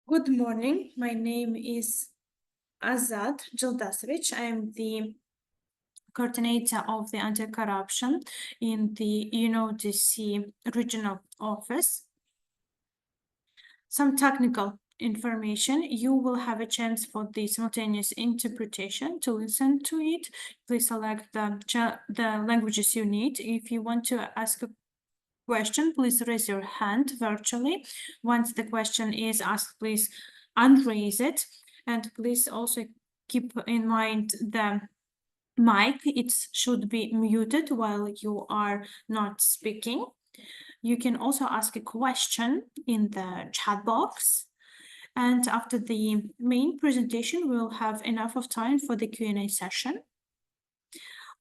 Good morning. My name is Azad Jildasovic. I am the coordinator of the anti-corruption in the UNODC regional office. Some technical information. You will have a chance for the simultaneous interpretation. To listen to it, please select the languages you need. If you want to ask a question, please raise your hand virtually. Once the question is asked, please unraise it. And please also keep in mind the mic. It should be muted while you are not speaking. You can also ask a question in the chat box. And after the main presentation, we'll have enough of time for the Q&A session.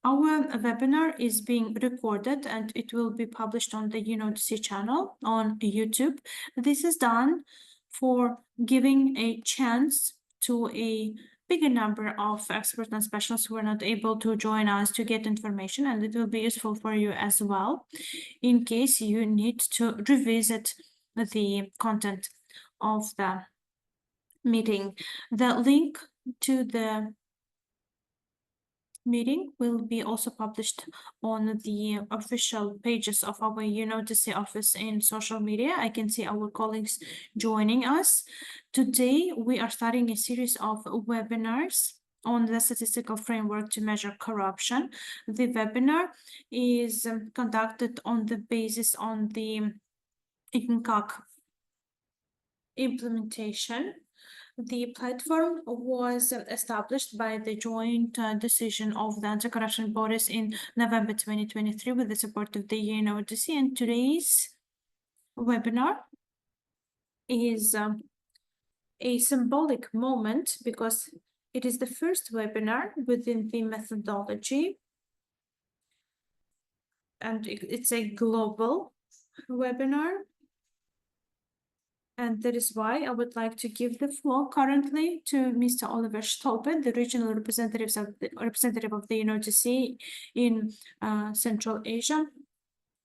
Our webinar is being recorded and it will be published on the UNODC channel on YouTube. This is done for giving a chance to a bigger number of experts and specialists who are not able to join us to get information, and it will be useful for you as well in case you need to revisit the content of the meeting. The link to the meeting will be also published on the official pages of our UNODC office in social media. I can see our colleagues joining us. Today, we are starting a series of webinars on the statistical framework to measure corruption. The webinar is conducted on the basis on the UNCAC implementation. The platform was established by the joint decision of the anti-corruption bodies in November 2023 with the support of the UNODC, and today's webinar is a symbolic moment because it is the first webinar within the methodology, and it's a global webinar. And that is why I would like to give the floor currently to Mr. Oliver Stolpe, the regional representative of the UNODC in Central Asia,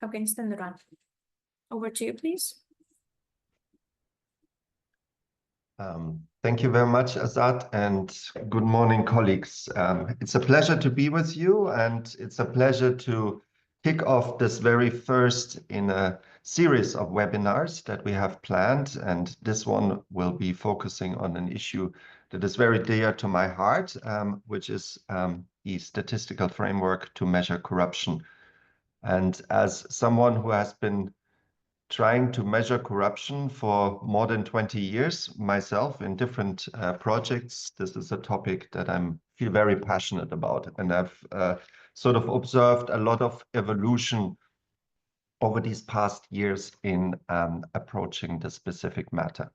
Afghanistan, and Iran. Over to you, please. Thank you very much, Azad, and good morning, colleagues. It's a pleasure to be with you, and it's a pleasure to kick off this very first in a series of webinars that we have planned, and this one will be focusing on an issue that is very dear to my heart, which is the statistical framework to measure corruption. And as someone who has been trying to measure corruption for more than 20 years myself in different projects, this is a topic that I feel very passionate about, and I've sort of observed a lot of evolution over these past years in approaching the specific matter.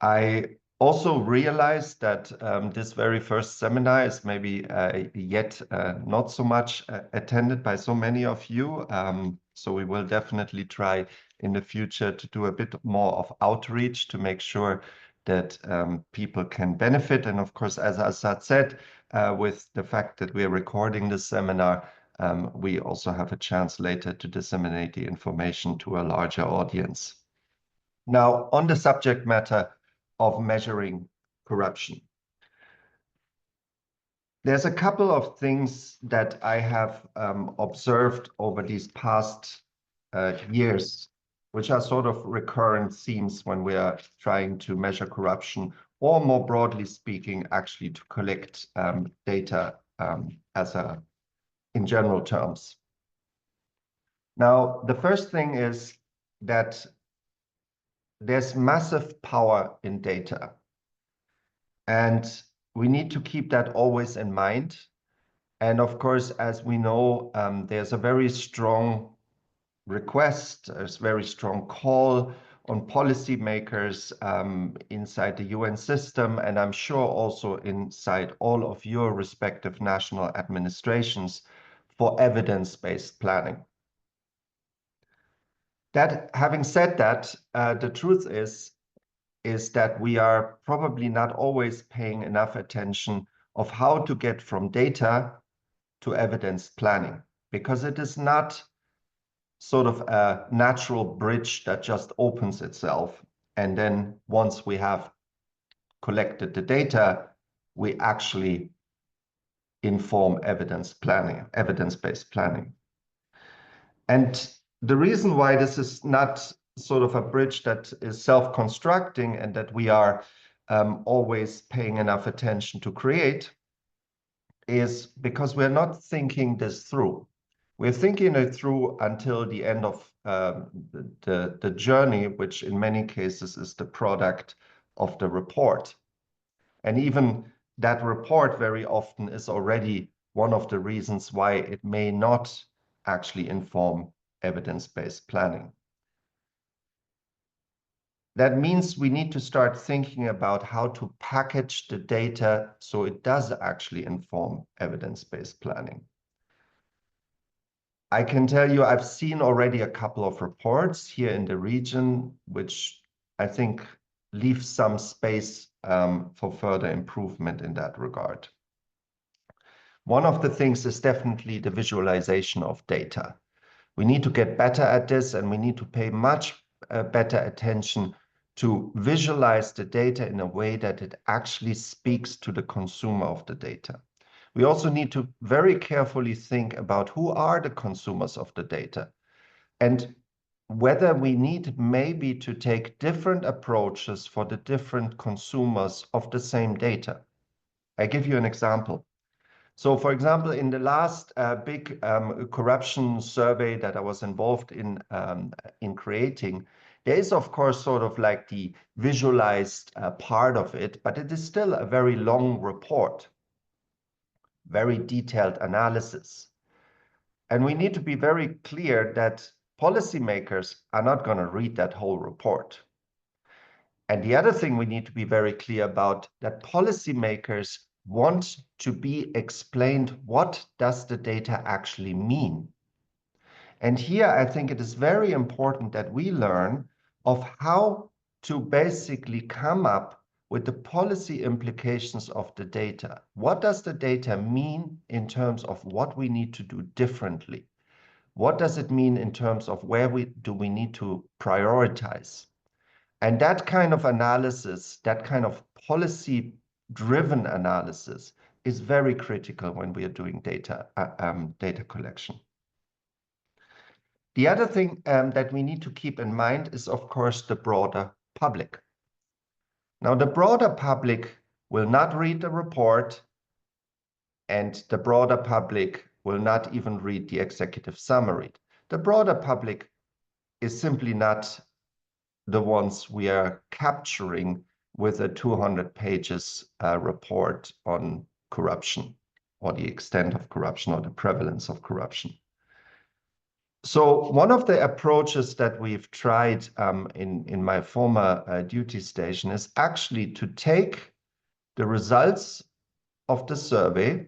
I also realized that this very first seminar is maybe yet not so much attended by so many of you. So we will definitely try in the future to do a bit more of outreach to make sure that people can benefit. And of course, as Asad said, with the fact that we are recording this seminar, we also have a chance later to disseminate the information to a larger audience. Now, on the subject matter of measuring corruption, there's a couple of things that I have observed over these past years, which are sort of recurrent themes when we are trying to measure corruption, or more broadly speaking, actually to collect data in general terms. Now, the first thing is that there's massive power in data, and we need to keep that always in mind. And of course, as we know, there's a very strong request, there's a very strong call on policymakers inside the UN system, and I'm sure also inside all of your respective national administrations, for evidence-based planning. That, having said that, the truth is that we are probably not always paying enough attention of how to get from data to evidence planning, because it is not sort of a natural bridge that just opens itself. And then once we have collected the data, we actually inform evidence-based planning. And the reason why this is not sort of a bridge that is self-constructing and that we are always paying enough attention to create is because we're not thinking this through. We're thinking it through until the end of the journey, which in many cases is the product of the report. And even that report very often is already one of the reasons why it may not actually inform evidence-based planning. That means we need to start thinking about how to package the data so it does actually inform evidence-based planning. I can tell you I've seen already a couple of reports here in the region, which I think leave some space for further improvement in that regard. One of the things is definitely the visualization of data. We need to get better at this, and we need to pay much better attention to visualize the data in a way that it actually speaks to the consumer of the data. We also need to very carefully think about who are the consumers of the data and whether we need maybe to take different approaches for the different consumers of the same data. I give you an example. So, for example, in the last big corruption survey that I was involved in creating, there is, of course, sort of like the visualized part of it, but it is still a very long report, very detailed analysis. And we need to be very clear that policymakers are not going to read that whole report. And the other thing we need to be very clear about, that policymakers want to be explained what does the data actually mean. And here I think it is very important that we learn of how to basically come up with the policy implications of the data. What does the data mean in terms of what we need to do differently? What does it mean in terms of where do we need to prioritize? And that kind of analysis, that kind of policy-driven analysis is very critical when we are doing data collection. The other thing that we need to keep in mind is, of course, the broader public. Now, the broader public will not read the report, and the broader public will not even read the executive summary. The broader public is simply not the ones we are capturing with a 200 pages report on corruption or the extent of corruption or the prevalence of corruption. So one of the approaches that we've tried in my former duty station is actually to take the results of the survey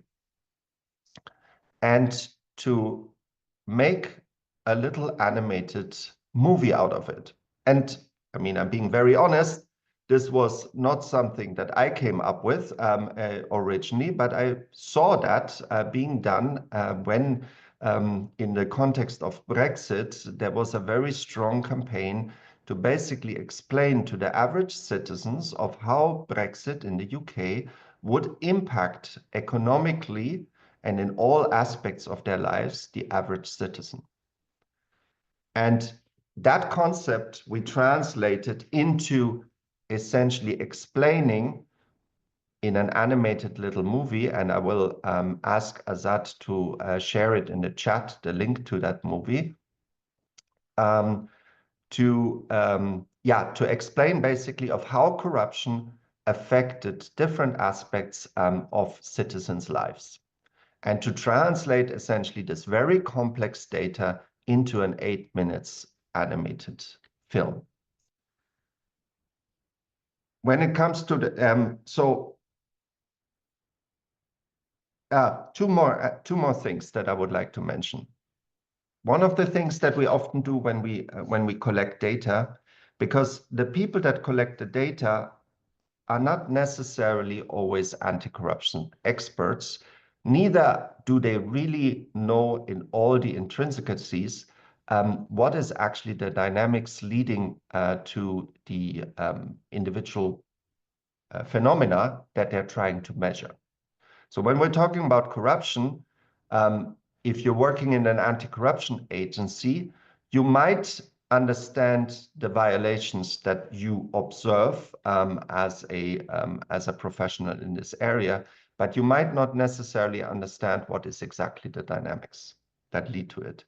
and to make a little animated movie out of it. And I mean, I'm being very honest, this was not something that I came up with originally, but I saw that being done when in the context of Brexit, there was a very strong campaign to basically explain to the average citizens of how Brexit in the UK would impact economically and in all aspects of their lives, the average citizen. And that concept we translated into essentially explaining in an animated little movie, and I will ask Azad to share it in the chat, the link to that movie, to explain basically of how corruption affected different aspects of citizens' lives, and to translate essentially this very complex data into an 8 minutes animated film. When it comes to the two more things that I would like to mention. One of the things that we often do when we collect data, because the people that collect the data are not necessarily always anti-corruption experts, neither do they really know in all the intrinsicies what is actually the dynamics leading to the individual phenomena that they're trying to measure. So when we're talking about corruption, if you're working in an anti-corruption agency, you might understand the violations that you observe as a professional in this area, but you might not necessarily understand what is exactly the dynamics that lead to it.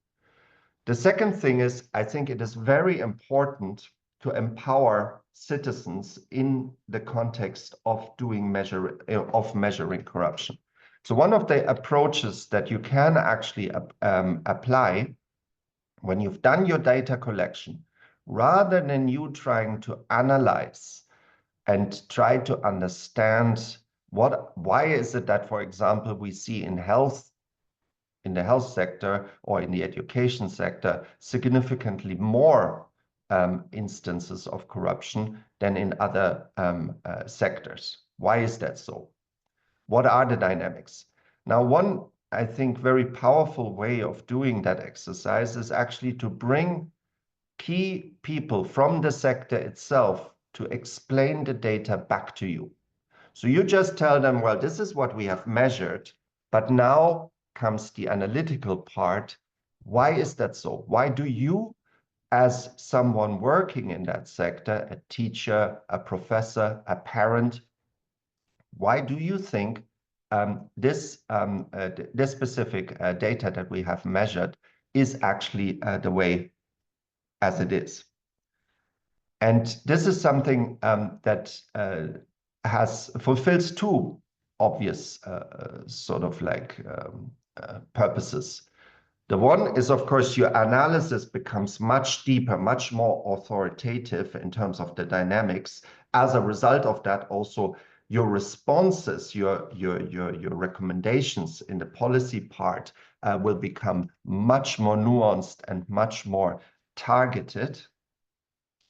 The second thing is, I think it is very important to empower citizens in the context of measuring corruption. So one of the approaches that you can actually apply when you've done your data collection, rather than you trying to analyze and try to understand why is it that, for example, we see in the health sector or in the education sector significantly more instances of corruption than in other sectors. Why is that so? What are the dynamics? Now, one, I think, very powerful way of doing that exercise is actually to bring key people from the sector itself to explain the data back to you. So you just tell them, well, this is what we have measured, but now comes the analytical part. Why is that so? Why do you, as someone working in that sector, a teacher, a professor, a parent, why do you think this specific data that we have measured is actually the way as it is? And this is something that fulfills two obvious sort of like purposes. The one is, of course, your analysis becomes much deeper, much more authoritative in terms of the dynamics. As a result of that, also your responses, your recommendations in the policy part will become much more nuanced and much more targeted.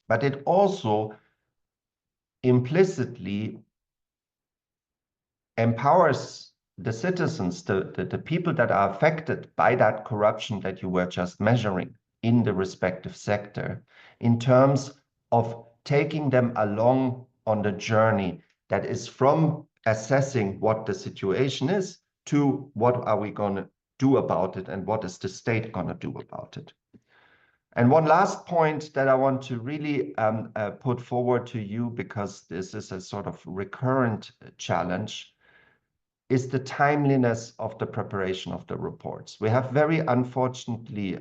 But it also implicitly empowers the citizens, the people that are affected by that corruption that you were just measuring in the respective sector, in terms of taking them along on the journey that is from assessing what the situation is to what are we going to do about it and what is the state going to do about it. And one last point that I want to really put forward to you, because this is a sort of recurrent challenge, is the timeliness of the preparation of the reports. We have very unfortunately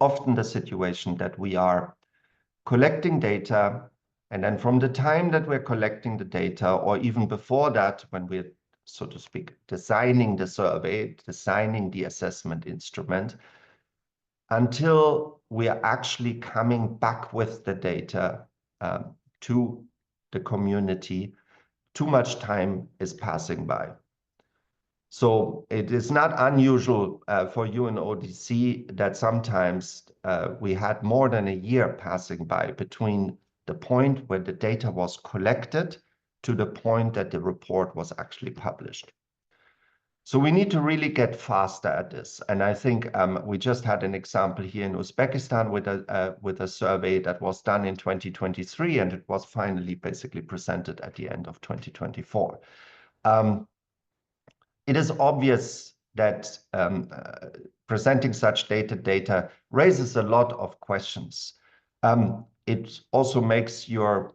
often the situation that we are collecting data, and then from the time that we're collecting the data, or even before that, when we're, so to speak, designing the survey, designing the assessment instrument, until we are actually coming back with the data to the community, too much time is passing by. So it is not unusual for UNODC that sometimes we had more than a year passing by between the point where the data was collected to the point that the report was actually published. So we need to really get faster at this. And I think we just had an example here in Uzbekistan with a survey that was done in 2023, and it was finally basically presented at the end of 2024. It is obvious that presenting such data raises a lot of questions. It also makes your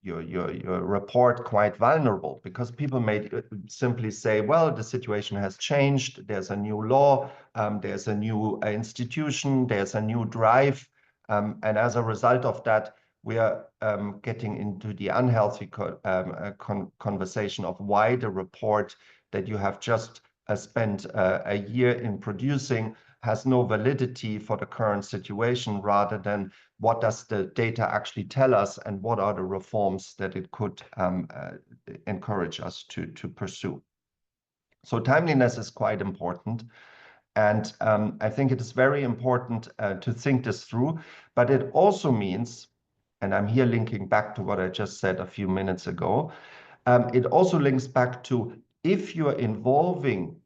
report quite vulnerable, because people may simply say, well, the situation has changed, there's a new law, there's a new institution, there's a new drive, and as a result of that, we are getting into the unhealthy conversation of why the report that you have just spent a year in producing has no validity for the current situation, rather than what does the data actually tell us and what are the reforms that it could encourage us to pursue. So timeliness is quite important. And I think it is very important to think this through, but it also means, and I'm here linking back to what I just said a few minutes ago, it also links back to, if you're involving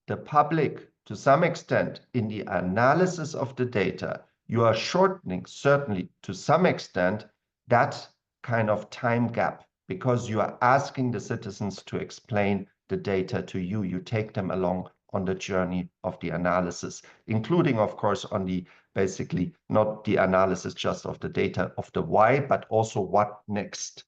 the public to some extent in the analysis of the data, you are shortening, certainly to some extent, that kind of time gap, because you are asking the citizens to explain the data to you. You take them along on the journey of the analysis, including, of course, on the basically not the analysis just of the data of the why, but also what next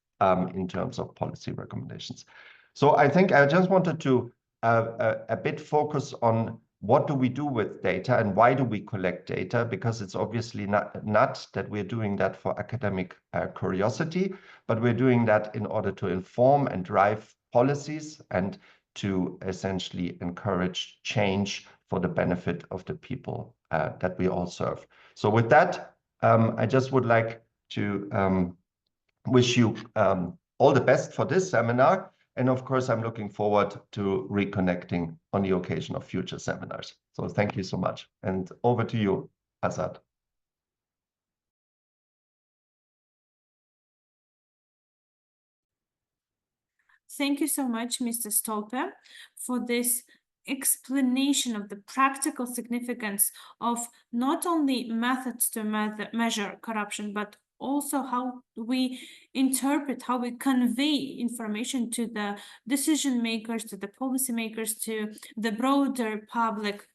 in terms of policy recommendations. So I think I just wanted to a bit focus on what do we do with data and why do we collect data, because it's obviously not that we're doing that for academic curiosity, but we're doing that in order to inform and drive policies and to essentially encourage change for the benefit of the people that we all serve. So with that, I just would like to wish you all the best for this seminar. And of course, I'm looking forward to reconnecting on the occasion of future seminars. So thank you so much. And over to you, Azad. Thank you so much, Mr. Stolpe, for this explanation of the practical significance of not only methods to measure corruption, but also how we interpret, how we convey information to the decision makers, to the policy makers, to the broader public,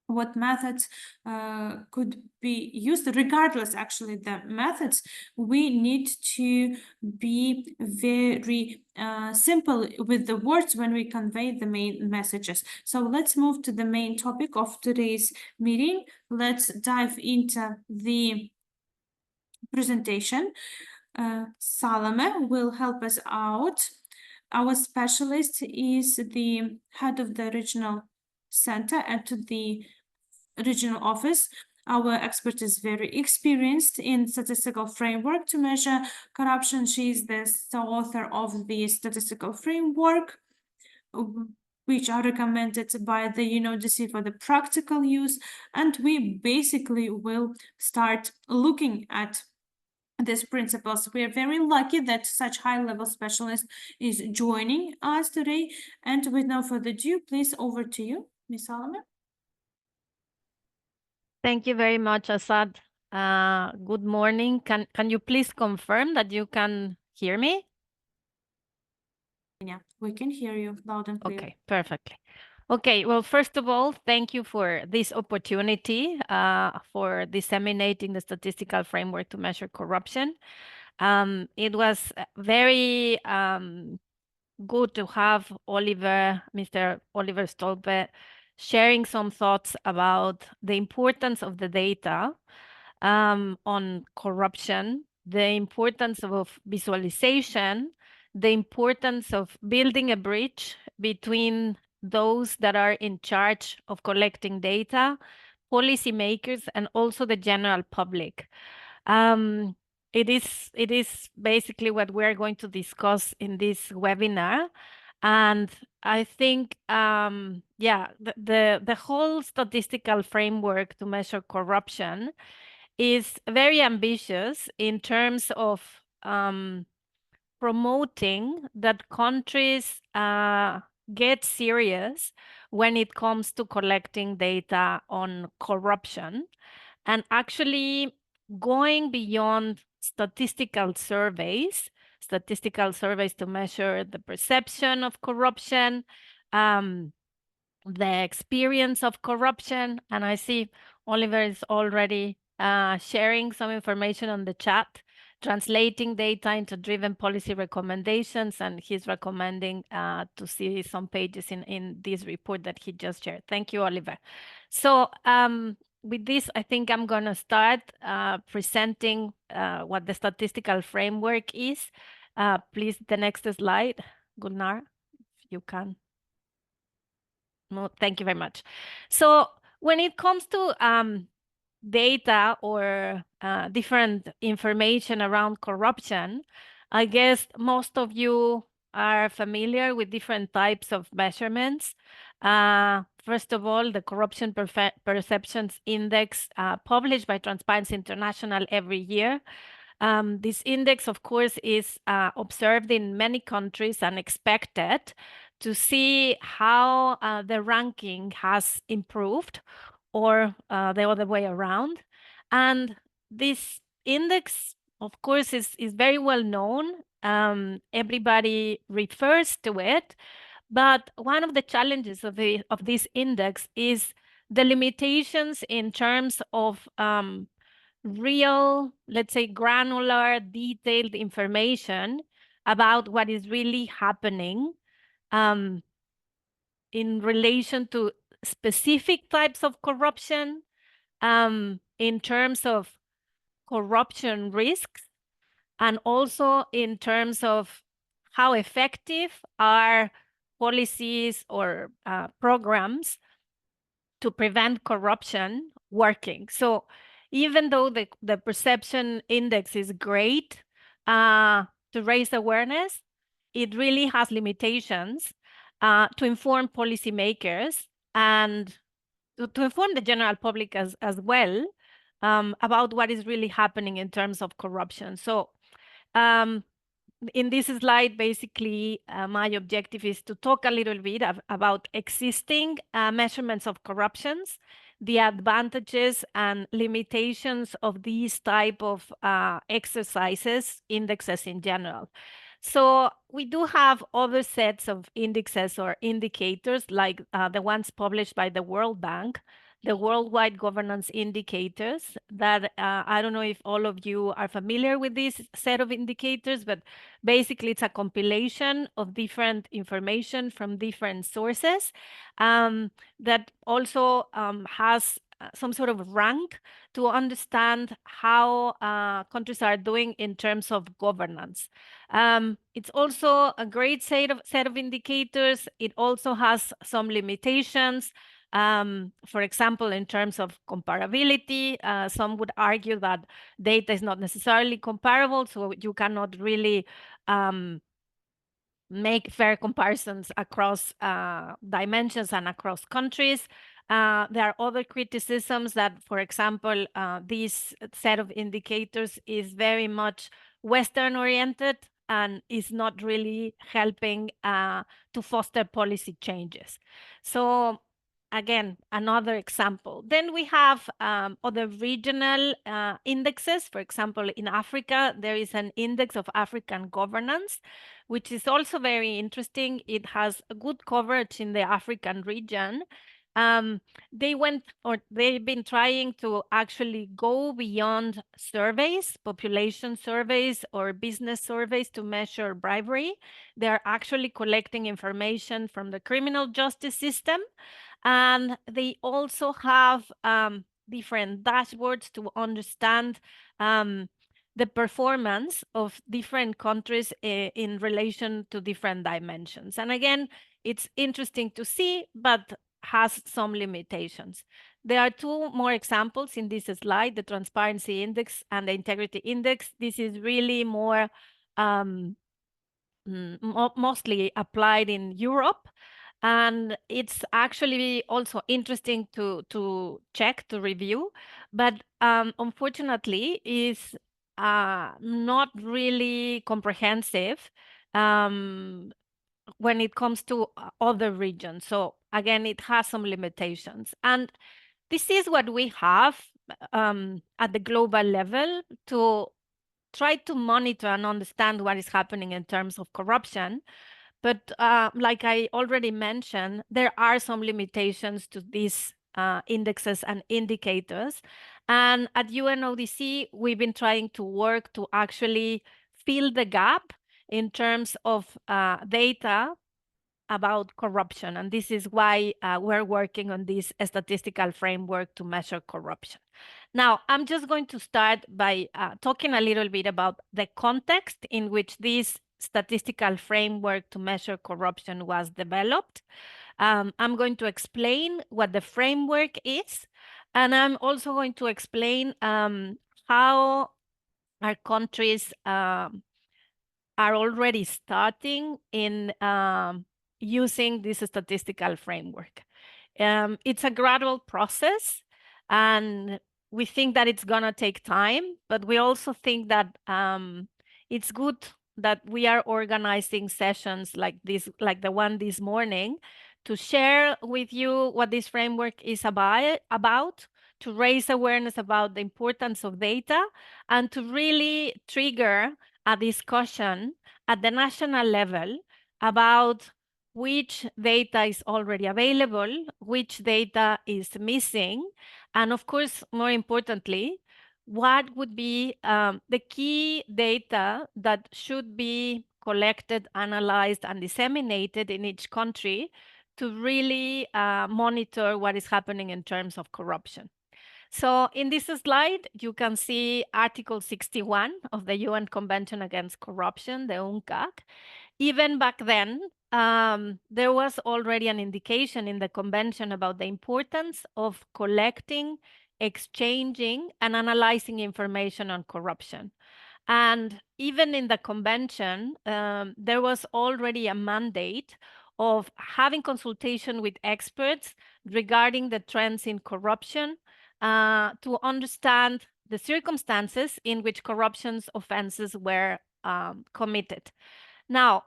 what methods could be used. Regardless, actually, the methods, we need to be very simple with the words when we convey the main messages. So let's move to the main topic of today's meeting. Let's dive into the presentation. Salomé will help us out. Our specialist is the head of the regional center at the regional office. Our expert is very experienced in statistical framework to measure corruption. She is the author of the Statistical Framework, which are recommended by the UNODC for the practical use. And we basically will start looking at these principles. We are very lucky that such high-level specialist is joining us today. And with no further ado, please, over to you, Ms. Salomé. Thank you very much, Asad. Good morning. Can you please confirm that you can hear me? Yeah, we can hear you loud and clear. Okay, perfectly. Okay, well, first of all, thank you for this opportunity for disseminating the statistical framework to measure corruption. It was very good to have Mr. Oliver Stolpe sharing some thoughts about the importance of the data on corruption, the importance of visualization, the importance of building a bridge between those that are in charge of collecting data, policymakers, and also the general public. It is basically what we're going to discuss in this webinar. And I think, the whole statistical framework to measure corruption is very ambitious in terms of promoting that countries get serious when it comes to collecting data on corruption, and actually going beyond statistical surveys to measure the perception of corruption, the experience of corruption. And I see Oliver is already sharing some information on the chat, translating data into driven policy recommendations, and he's recommending to see some pages in this report that he just shared. Thank you, Oliver. So with this, I think I'm going to start presenting what the statistical framework is. Please, the next slide, Gunnar, if you can. No, thank you very much. So when it comes to data or different information around corruption, I guess most of you are familiar with different types of measurements. First of all, the Corruption Perceptions Index published by Transparency International every year. This index, of course, is observed in many countries and expected to see how the ranking has improved or the other way around. And this index, of course, is very well known. Everybody refers to it. But one of the challenges of this index is the limitations in terms of real, let's say, granular, detailed information about what is really happening in relation to specific types of corruption, in terms of corruption risks, and also in terms of how effective are policies or programs to prevent corruption working. So even though the perception index is great to raise awareness, it really has limitations to inform policymakers and to inform the general public as well about what is really happening in terms of corruption. So in this slide, basically, my objective is to talk a little bit about existing measurements of corruptions, the advantages and limitations of these type of exercises, indexes in general. So we do have other sets of indexes or indicators like the ones published by the World Bank, the Worldwide Governance Indicators that I don't know if all of you are familiar with this set of indicators, but basically it's a compilation of different information from different sources that also has some sort of rank to understand how countries are doing in terms of governance. It's also a great set of indicators. It also has some limitations. For example, in terms of comparability, some would argue that data is not necessarily comparable, so you cannot really make fair comparisons across dimensions and across countries. There are other criticisms that, for example, this set of indicators is very much Western-oriented and is not really helping to foster policy changes. So again, another example. Then we have other regional indexes. For example, in Africa, there is an index of African governance, which is also very interesting. It has a good coverage in the African region. They've been trying to actually go beyond surveys, population surveys or business surveys to measure bribery. They're actually collecting information from the criminal justice system. And they also have different dashboards to understand the performance of different countries in relation to different dimensions. And again, it's interesting to see, but has some limitations. There are two more examples in this slide, the Transparency Index and the Integrity Index. This is really more mostly applied in Europe. And it's actually also interesting to check, to review, but unfortunately is not really comprehensive when it comes to other regions. So again, it has some limitations. And this is what we have at the global level to try to monitor and understand what is happening in terms of corruption. But like I already mentioned, there are some limitations to these indexes and indicators. And at UNODC, we've been trying to work to actually fill the gap in terms of data about corruption. And this is why we're working on this statistical framework to measure corruption. Now, I'm just going to start by talking a little bit about the context in which this statistical framework to measure corruption was developed. I'm going to explain what the framework is, and I'm also going to explain how our countries are already starting in using this statistical framework. It's a gradual process, and we think that it's gonna take time, but we also think that it's good that we are organizing sessions like this, like the one this morning, to share with you what this framework is about, to raise awareness about the importance of data, and to really trigger a discussion at the national level about which data is already available, which data is missing, and of course, more importantly, what would be the key data that should be collected, analyzed, and disseminated in each country to really monitor what is happening in terms of corruption. So in this slide, you can see Article 61 of the UN Convention Against Corruption, the UNCAC. Even back then, there was already an indication in the convention about the importance of collecting, exchanging, and analyzing information on corruption. And even in the convention, there was already a mandate of having consultation with experts regarding the trends in corruption, to understand the circumstances in which corruption offenses were committed. Now,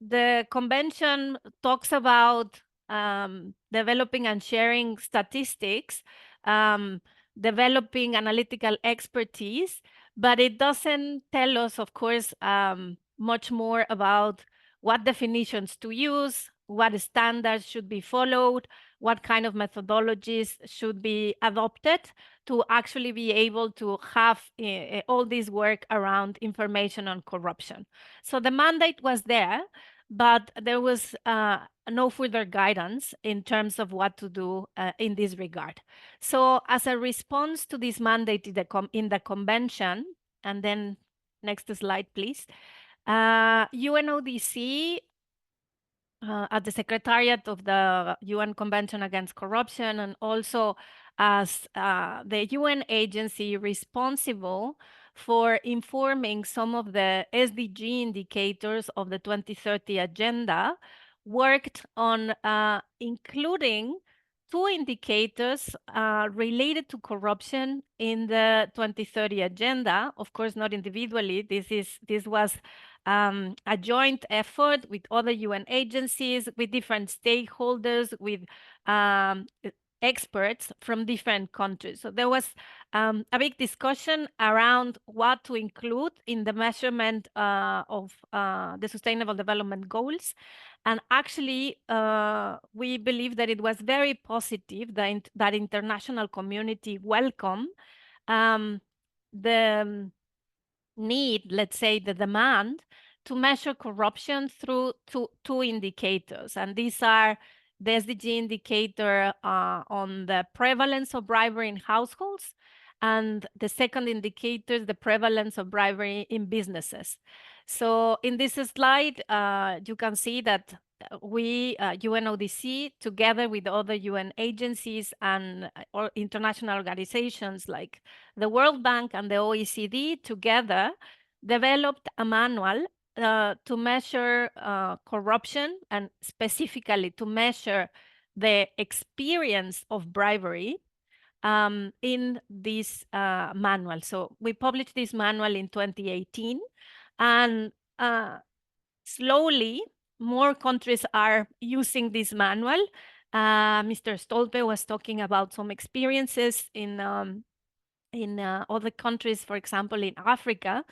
the convention talks about developing and sharing statistics, developing analytical expertise, but it doesn't tell us, of course, much more about what definitions to use, what standards should be followed, what kind of methodologies should be adopted to actually be able to have all this work around information on corruption. So the mandate was there, but there was no further guidance in terms of what to do in this regard. So as a response to this mandate in the convention, and then next slide, please, UNODC, at the Secretariat of the UN Convention Against Corruption, and also as the UN agency responsible for informing some of the SDG indicators of the 2030 agenda, worked on including 2 indicators related to corruption in the 2030 agenda. Of course, not individually. This was a joint effort with other UN agencies, with different stakeholders, with experts from different countries. So there was a big discussion around what to include in the measurement of the Sustainable Development Goals. And actually, we believe that it was very positive that international community welcomed the need, let's say the demand, to measure corruption through two indicators. And these are the SDG indicator on the prevalence of bribery in households, and the second indicator is the prevalence of bribery in businesses. So in this slide, you can see that we, UNODC, together with other UN agencies and or international organizations like the World Bank and the OECD, together developed a manual to measure corruption, and specifically to measure the experience of bribery in this manual. So we published this manual in 2018, and slowly more countries are using this manual. Mr. Stolpe was talking about some experiences in other countries, for example, in Africa,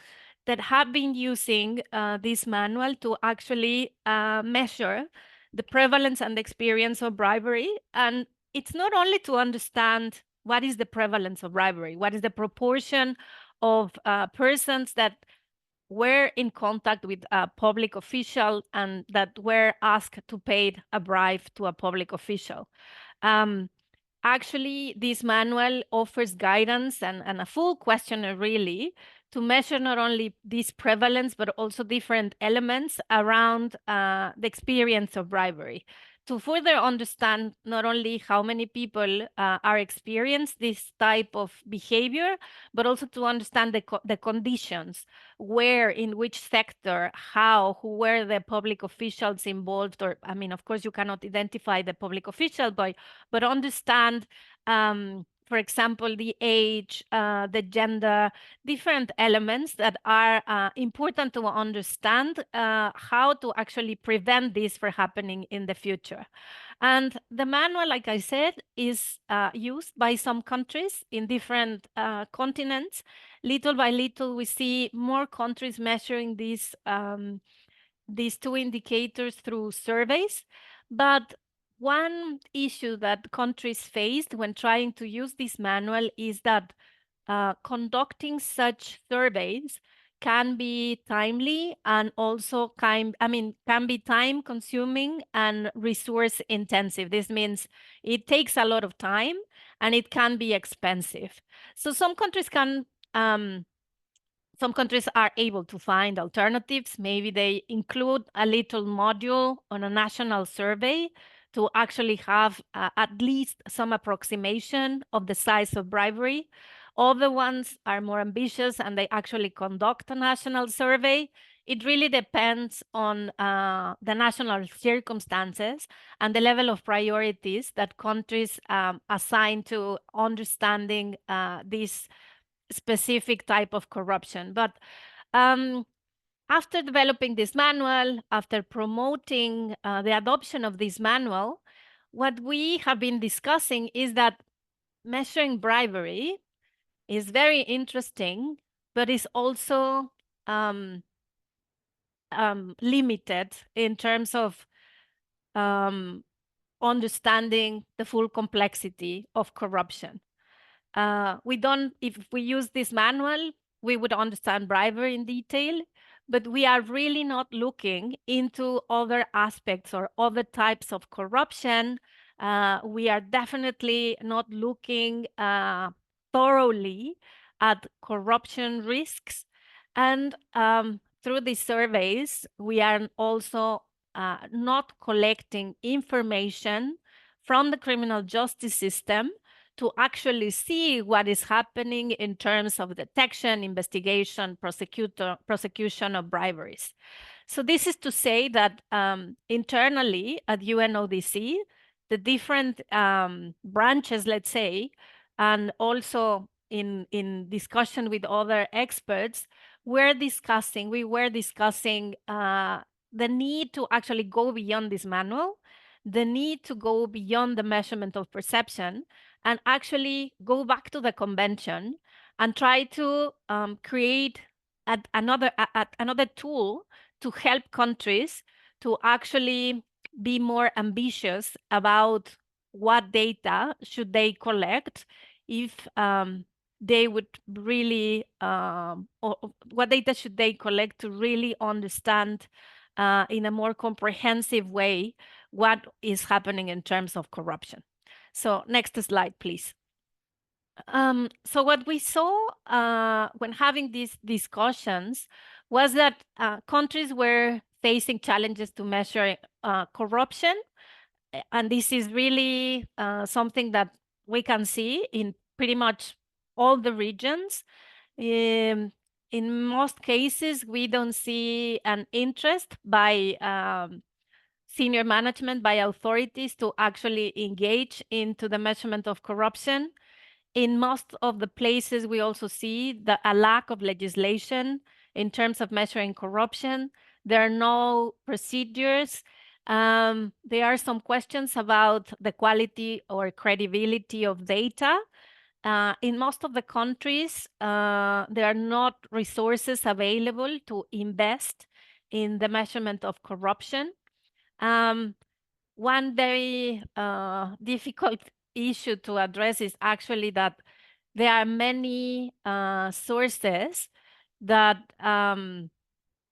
that have been using this manual to actually measure the prevalence and the experience of bribery. And it's not only to understand what is the prevalence of bribery, what is the proportion of persons that were in contact with a public official and that were asked to pay a bribe to a public official. Actually, this manual offers guidance and a full questionnaire, really, to measure not only this prevalence, but also different elements around the experience of bribery, to further understand not only how many people are experiencing this type of behavior, but also to understand the conditions, where, in which sector, how, who were the public officials involved, or, I mean, of course, you cannot identify the public official, but understand for example, the age, the gender, different elements that are important to understand how to actually prevent this from happening in the future. And the manual, like I said, is used by some countries in different continents. Little by little, we see more countries measuring these two indicators through surveys. But one issue that countries faced when trying to use this manual is that conducting such surveys can be timely and also can be time consuming and resource intensive. This means it takes a lot of time and it can be expensive. So some countries are able to find alternatives. Maybe they include a little module on a national survey to actually have at least some approximation of the size of bribery. Other ones are more ambitious and they actually conduct a national survey. It really depends on the national circumstances and the level of priorities that countries assign to understanding this specific type of corruption. But after developing this manual, after promoting the adoption of this manual, what we have been discussing is that measuring bribery is very interesting, but is also limited in terms of understanding the full complexity of corruption. If we use this manual, we would understand bribery in detail, but we are really not looking into other aspects or other types of corruption. We are definitely not looking thoroughly at corruption risks. And through these surveys, we are also not collecting information from the criminal justice system to actually see what is happening in terms of detection, investigation, prosecution of briberies. So this is to say that internally at UNODC, the different branches, let's say, and also in discussion with other experts, we were discussing the need to actually go beyond this manual, the need to go beyond the measurement of perception, and actually go back to the convention and try to create another tool to help countries to actually be more ambitious about what data should they collect if they would really, or what data should they collect to really understand in a more comprehensive way what is happening in terms of corruption. So next slide, please. So what we saw when having these discussions was that countries were facing challenges to measure corruption. And this is really something that we can see in pretty much all the regions. In most cases, we don't see an interest by senior management, by authorities to actually engage into the measurement of corruption. In most of the places, we also see a lack of legislation in terms of measuring corruption. There are no procedures. There are some questions about the quality or credibility of data. In most of the countries, there are not resources available to invest in the measurement of corruption. One very difficult issue to address is actually that there are many sources that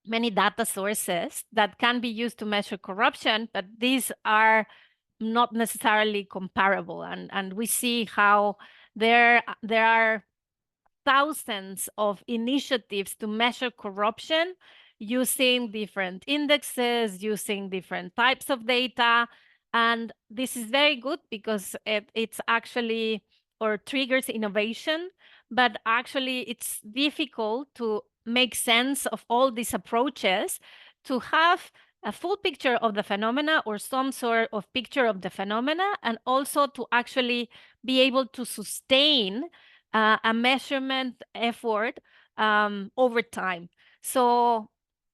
many data sources that can be used to measure corruption, but these are not necessarily comparable. And we see how there are thousands of initiatives to measure corruption using different indexes, using different types of data. And this is very good because it's actually, or triggers innovation, but actually it's difficult to make sense of all these approaches to have a full picture of the phenomena or some sort of picture of the phenomena, and also to actually be able to sustain a measurement effort over time. So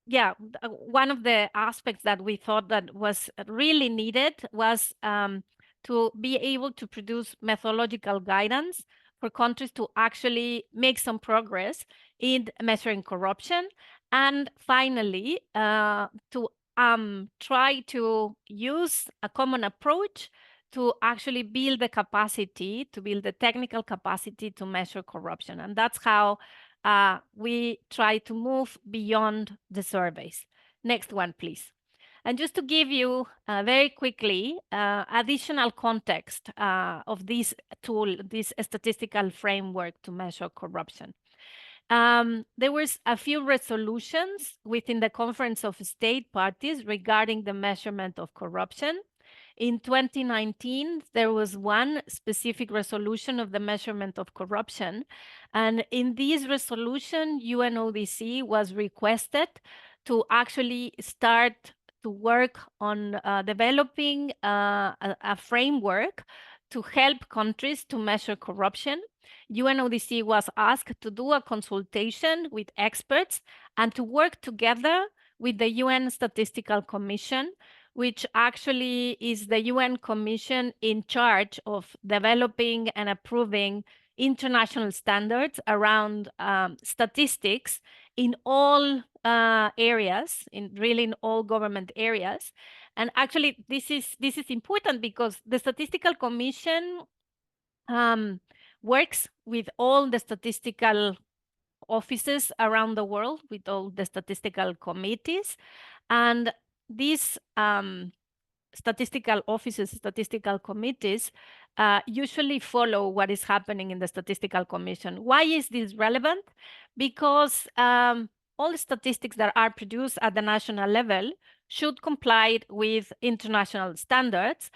yeah, one of the aspects that we thought that was really needed was to be able to produce methodological guidance for countries to actually make some progress in measuring corruption. And finally, to try to use a common approach to actually build the capacity, to build the technical capacity to measure corruption. And that's how we try to move beyond the surveys. Next one, please. And just to give you very quickly additional context of this tool, this statistical framework to measure corruption. There was a few resolutions within the Conference of State Parties regarding the measurement of corruption. In 2019, there was one specific resolution of the measurement of corruption. And in this resolution, UNODC was requested to actually start to work on developing a framework to help countries to measure corruption. UNODC was asked to do a consultation with experts and to work together with the UN Statistical Commission, which actually is the UN Commission in charge of developing and approving international standards around statistics in all areas, in all government areas. And actually, this is important because the Statistical Commission works with all the statistical offices around the world, with all the statistical committees. And these statistical offices, statistical committees, usually follow what is happening in the Statistical Commission. Why is this relevant? Because all the statistics that are produced at the national level should comply with international standards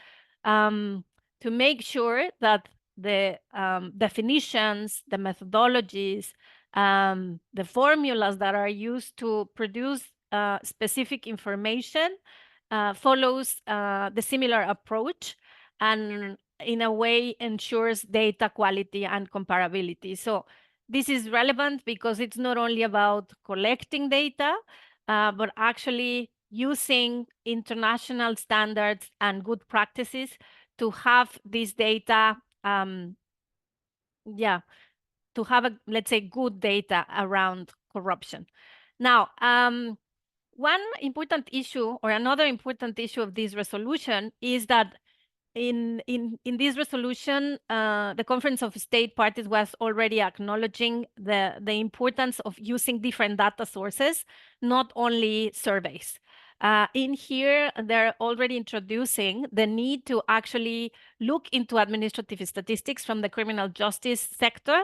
to make sure that the definitions, the methodologies, the formulas that are used to produce specific information follows the similar approach, and in a way ensures data quality and comparability. So this is relevant because it's not only about collecting data, but actually using international standards and good practices to have this data, to have, let's say, good data around corruption. Now, one important issue, or another important issue of this resolution, is that in this resolution, the Conference of State Parties was already acknowledging the importance of using different data sources, not only surveys. In here, they're already introducing the need to actually look into administrative statistics from the criminal justice sector,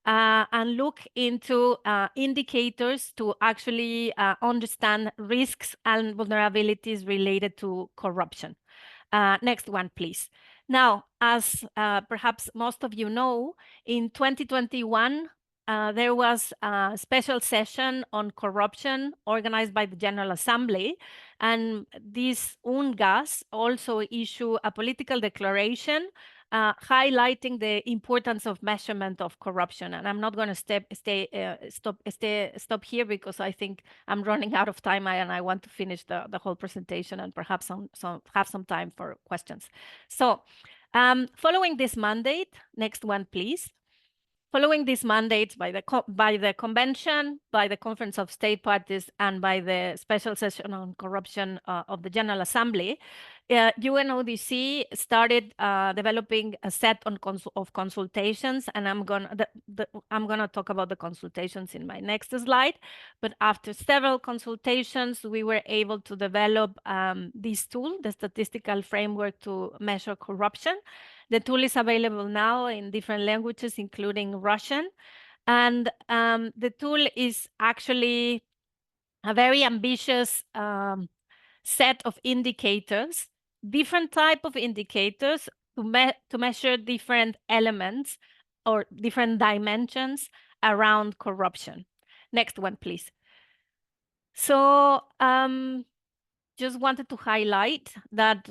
and look into indicators to actually understand risks and vulnerabilities related to corruption. Next one, please. Now, as perhaps most of you know, in 2021, there was a special session on corruption organized by the General Assembly, and this UNGAS also issued a political declaration highlighting the importance of measurement of corruption. And I'm not going to stop here because I think I'm running out of time, and I want to finish the whole presentation and perhaps have some time for questions. So following this mandate, next one, please. Following these mandates by the convention, by the Conference of State Parties, and by the special session on corruption of the General Assembly, UNODC started developing a set of consultations, and I'm gonna talk about the consultations in my next slide. But after several consultations, we were able to develop this tool, the Statistical Framework to Measure Corruption. The tool is available now in different languages, including Russian. And the tool is actually a very ambitious set of indicators, different type of indicators to measure different elements or different dimensions around corruption. Next one, please. So just wanted to highlight that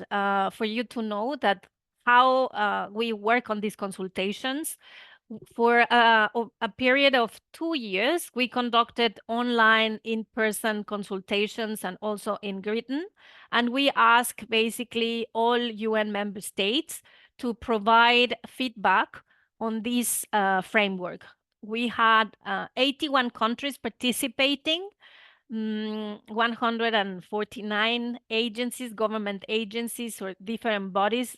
for you to know that how we work on these consultations. For a period of 2 years, we conducted online, in-person consultations and also in written. And we ask basically all UN member states to provide feedback on this framework. We had 81 countries participating, 149 agencies, government agencies or different bodies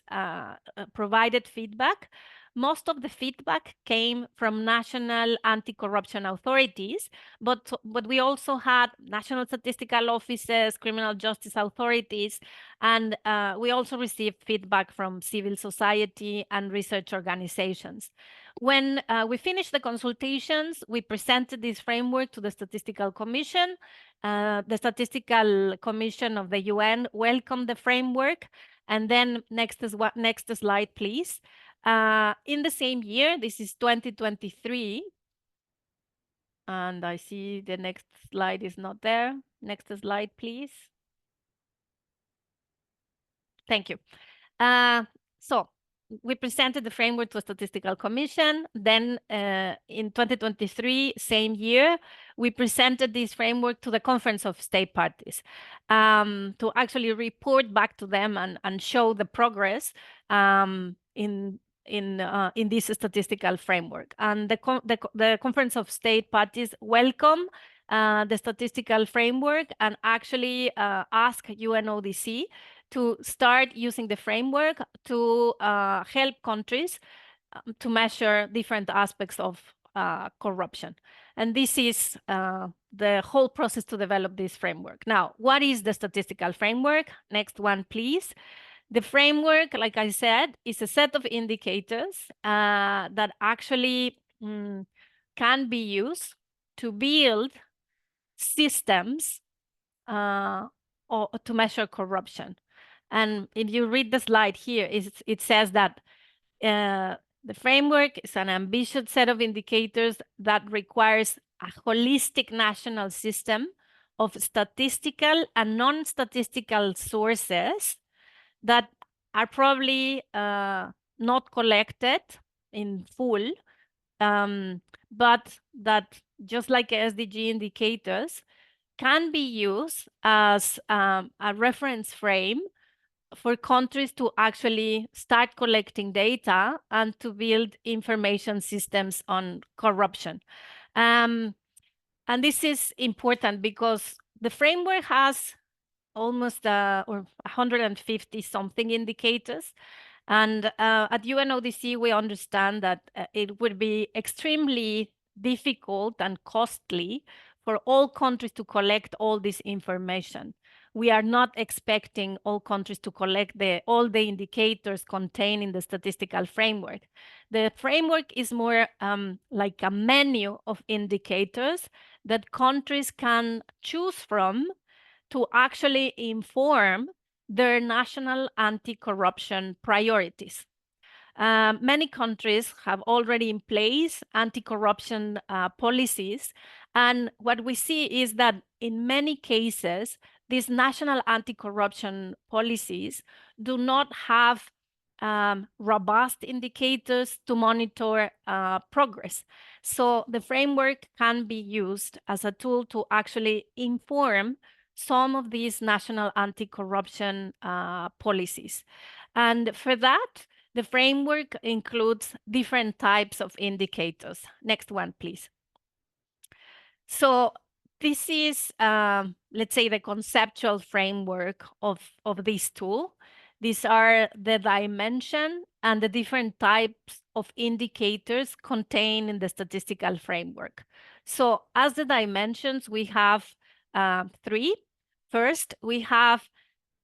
provided feedback. Most of the feedback came from national anti-corruption authorities, but we also had national statistical offices, criminal justice authorities, and we also received feedback from civil society and research organizations. When we finished the consultations, we presented this framework to the Statistical Commission. The Statistical Commission of the UN welcomed the framework. And then next slide, please. In the same year, this is 2023, and I see the next slide is not there. Next slide, please. Thank you. So we presented the framework to a Statistical Commission. Then in 2023, same year, we presented this framework to the Conference of State Parties to actually report back to them and show the progress in this statistical framework. And the Conference of State Parties welcome the statistical framework and actually ask UNODC to start using the framework to help countries to measure different aspects of corruption. And this is the whole process to develop this framework. Now, what is the statistical framework? Next one, please. The framework, like I said, is a set of indicators that actually can be used to build systems or to measure corruption. And if you read the slide here, it says that the framework is an ambitious set of indicators that requires a holistic national system of statistical and non-statistical sources that are probably not collected in full, but that, just like SDG indicators, can be used as a reference frame for countries to actually start collecting data and to build information systems on corruption. And this is important because the framework has almost or 150 something indicators. And at UNODC, we understand that it would be extremely difficult and costly for all countries to collect all this information. We are not expecting all countries to collect all the indicators contained in the statistical framework. The framework is more like a menu of indicators that countries can choose from to actually inform their national anti-corruption priorities. Many countries have already in place anti-corruption policies. And what we see is that in many cases, these national anti-corruption policies do not have robust indicators to monitor progress. So the framework can be used as a tool to actually inform some of these national anti-corruption policies. And for that, the framework includes different types of indicators. Next one, please. So this is, let's say, the conceptual framework of this tool. These are the dimension and the different types of indicators contained in the statistical framework. So as the dimensions, we have 3. First, we have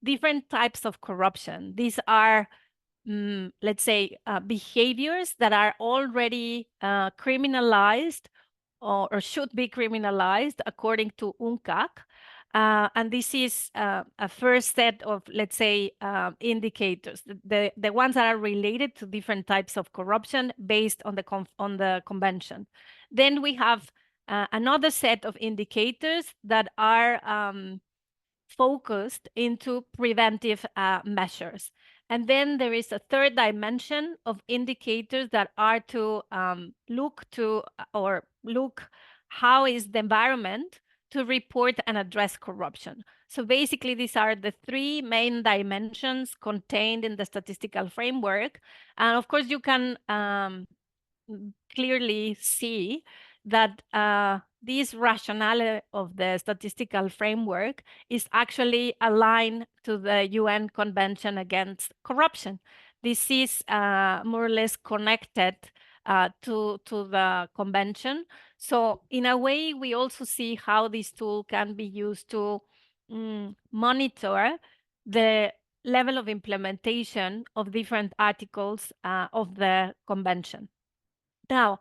different types of corruption. These are, let's say, behaviors that are already criminalized or should be criminalized according to UNCAC. And this is a first set of, let's say, indicators, the ones that are related to different types of corruption based on the convention. Then we have another set of indicators that are focused into preventive measures. And then there is a third dimension of indicators that are to look how is the environment to report and address corruption. So basically, these are the three main dimensions contained in the statistical framework. And of course, you can clearly see that this rationale of the statistical framework is actually aligned to the UN Convention Against Corruption. This is more or less connected to the convention. So in a way, we also see how this tool can be used to monitor the level of implementation of different articles of the convention. Now,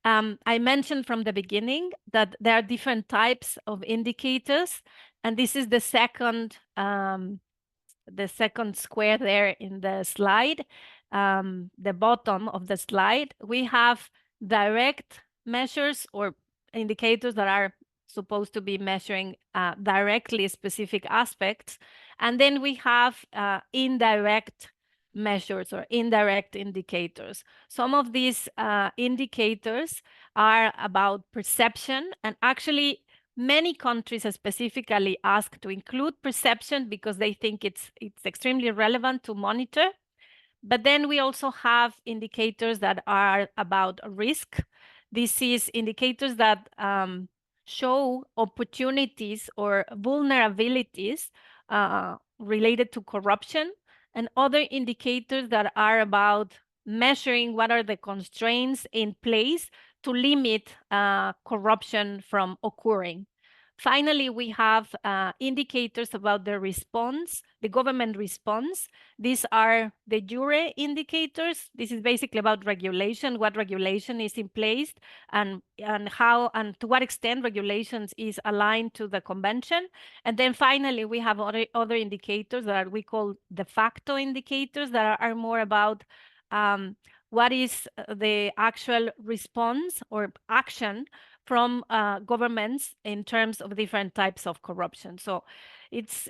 I mentioned from the beginning that there are different types of indicators, and this is the second square there in the slide, the bottom of the slide. We have direct measures or indicators that are supposed to be measuring directly specific aspects, and then we have indirect measures or indirect indicators. Some of these indicators are about perception, and actually many countries specifically ask to include perception because they think it's extremely relevant to monitor. But then we also have indicators that are about risk. This is indicators that show opportunities or vulnerabilities related to corruption, and other indicators that are about measuring what are the constraints in place to limit corruption from occurring. Finally, we have indicators about the response, the government response. These are the jure indicators. This is basically about regulation, what regulation is in place, and how and to what extent regulations is aligned to the convention. And then finally, we have other indicators that we call de facto indicators that are more about what is the actual response or action from governments in terms of different types of corruption. So it's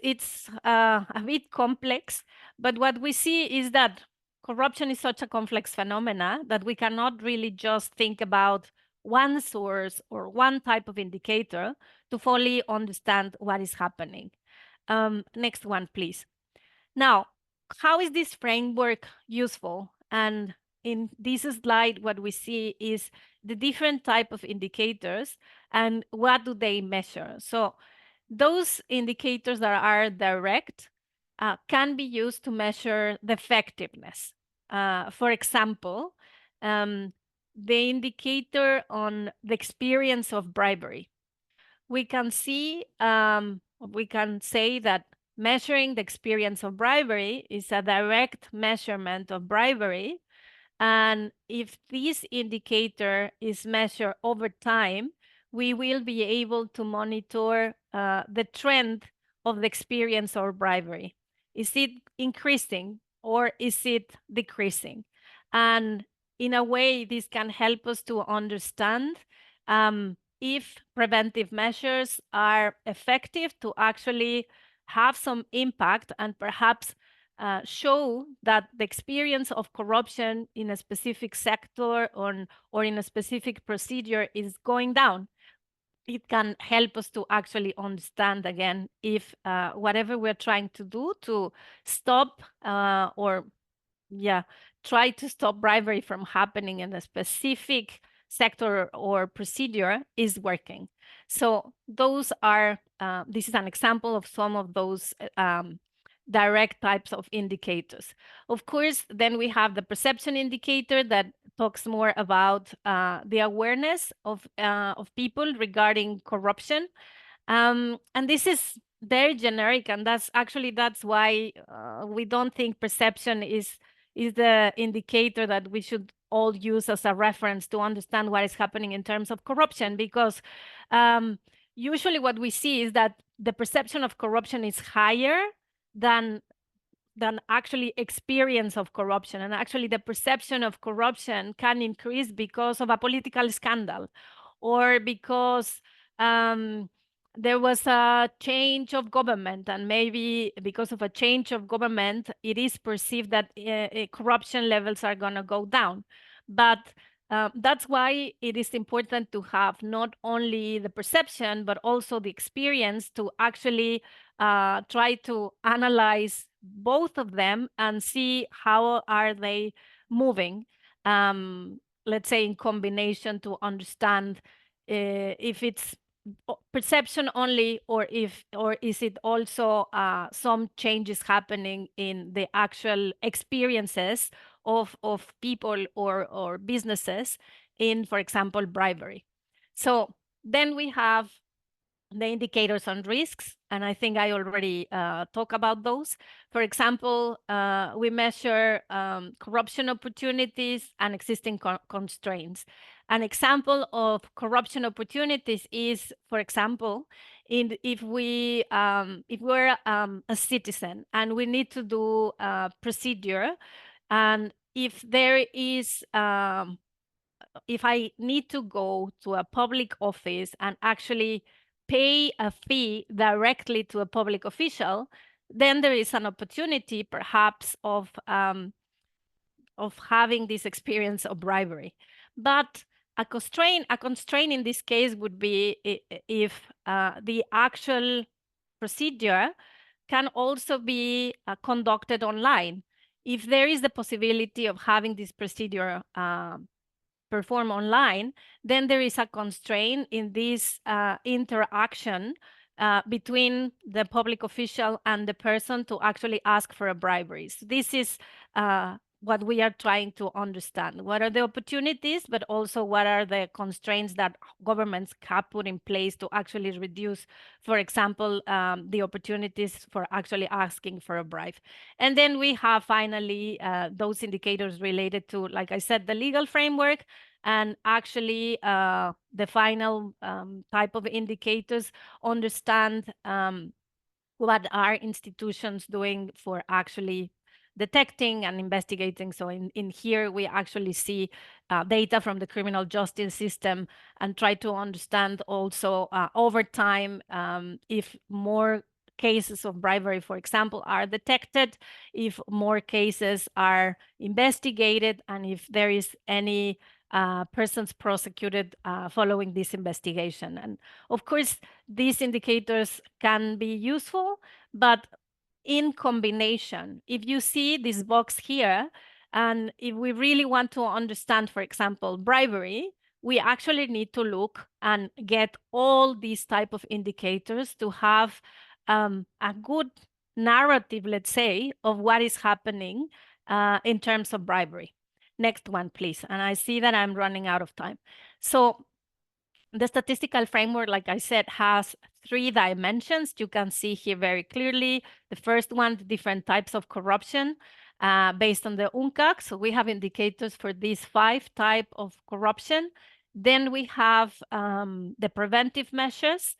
a bit complex, but what we see is that corruption is such a complex phenomena that we cannot really just think about one source or one type of indicator to fully understand what is happening. Next one, please. Now, how is this framework useful? And in this slide, what we see is the different type of indicators and what do they measure. So those indicators that are direct can be used to measure the effectiveness. For example, the indicator on the experience of bribery. We can see, we can say that measuring the experience of bribery is a direct measurement of bribery. And if this indicator is measured over time, we will be able to monitor the trend of the experience of bribery. Is it increasing or is it decreasing? And in a way, this can help us to understand if preventive measures are effective to actually have some impact and perhaps show that the experience of corruption in a specific sector or in a specific procedure is going down. It can help us to actually understand again if whatever we're trying to do to stop try to stop bribery from happening in a specific sector or procedure is working. So those are, this is an example of some of those direct types of indicators. Of course, then we have the perception indicator that talks more about the awareness of people regarding corruption. And this is very generic, and that's why we don't think perception is the indicator that we should all use as a reference to understand what is happening in terms of corruption, because usually what we see is that the perception of corruption is higher than actually experience of corruption. And actually the perception of corruption can increase because of a political scandal or because there was a change of government, and maybe because of a change of government, it is perceived that corruption levels are going to go down. But that's why it is important to have not only the perception, but also the experience to actually try to analyze both of them and see how are they moving, let's say in combination, to understand if it's perception only, or is it also some changes happening in the actual experiences of people or businesses in, for example, bribery. So then we have the indicators on risks, and I think I already talked about those. For example, we measure corruption opportunities and existing constraints. An example of corruption opportunities is, for example, if we're a citizen and we need to do a procedure, and if there is if I need to go to a public office and actually pay a fee directly to a public official, then there is an opportunity perhaps of having this experience of bribery. But a constraint in this case would be if the actual procedure can also be conducted online. If there is the possibility of having this procedure perform online, then there is a constraint in this interaction between the public official and the person to actually ask for a bribery. So this is what we are trying to understand. What are the opportunities, but also what are the constraints that governments have put in place to actually reduce, for example, the opportunities for actually asking for a bribe. And then we have finally those indicators related to, like I said, the legal framework, and actually the final type of indicators understand what are institutions doing for actually detecting and investigating. So in here, we actually see data from the criminal justice system and try to understand also over time if more cases of bribery, for example, are detected, if more cases are investigated, and if there is any persons prosecuted following this investigation. And of course, these indicators can be useful, but in combination, if you see this box here, and if we really want to understand, for example, bribery, we actually need to look and get all these type of indicators to have a good narrative, let's say, of what is happening in terms of bribery. Next one, please. And I see that I'm running out of time. So the statistical framework, like I said, has 3 dimensions. You can see here very clearly. The first one, the different types of corruption based on the UNCAC. So we have indicators for these 5 types of corruption. Then we have the preventive measures.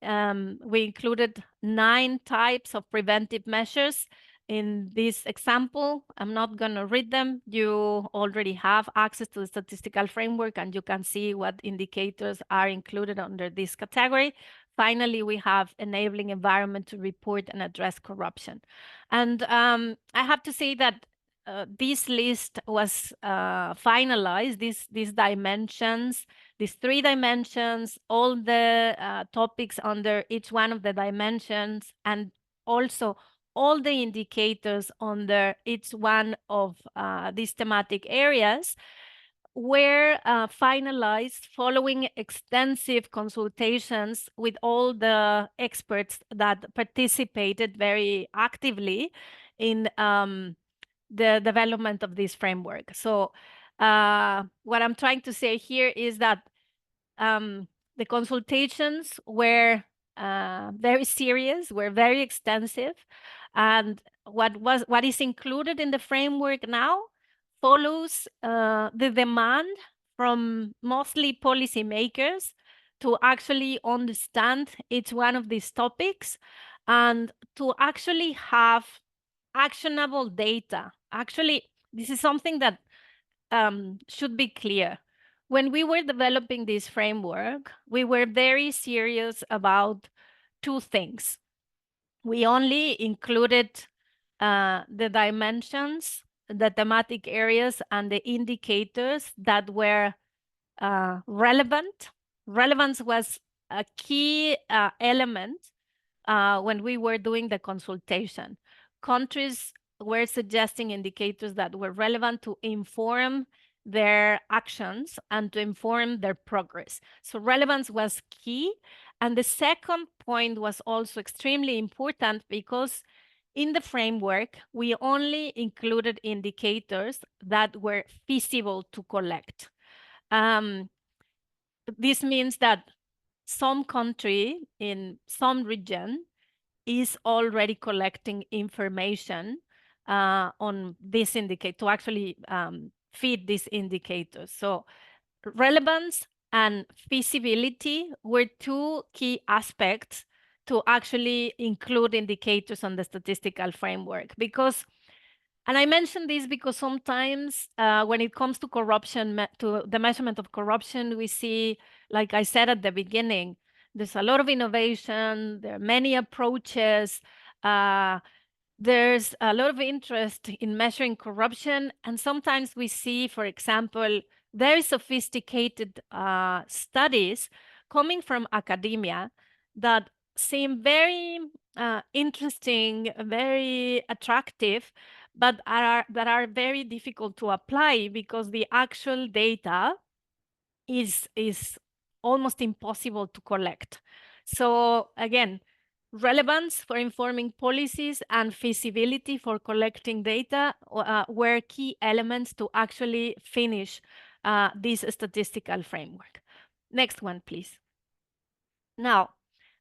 We included 9 types of preventive measures. In this example, I'm not going to read them. You already have access to the statistical framework, and you can see what indicators are included under this category. Finally, we have enabling environment to report and address corruption. And I have to say that this list was finalized, these dimensions, these 3 dimensions, all the topics under each one of the dimensions, and also all the indicators under each one of these thematic areas were finalized following extensive consultations with all the experts that participated very actively in the development of this framework. So what I'm trying to say here is that the consultations were very serious, were very extensive, and what is included in the framework now follows the demand from mostly policymakers to actually understand each one of these topics and to actually have actionable data. Actually, this is something that should be clear. when we were developing this framework, we were very serious about two things. We only included the dimensions, the thematic areas, and the indicators that were relevant. Relevance was a key element when we were doing the consultation. Countries were suggesting indicators that were relevant to inform their actions and to inform their progress. So relevance was key. And the second point was also extremely important because in the framework, we only included indicators that were feasible to collect. This means that some country in some region is already collecting information on this indicator to actually feed these indicators. So relevance and feasibility were two key aspects to actually include indicators on the statistical framework. Because, and I mention this because sometimes when it comes to corruption, to the measurement of corruption, we see, like I said at the beginning, there's a lot of innovation, there are many approaches, there's a lot of interest in measuring corruption. And sometimes we see, for example, very sophisticated studies coming from academia that seem very interesting, very attractive, but that are very difficult to apply because the actual data is almost impossible to collect. So again, relevance for informing policies and feasibility for collecting data were key elements to actually finish this statistical framework. Next one, please. Now,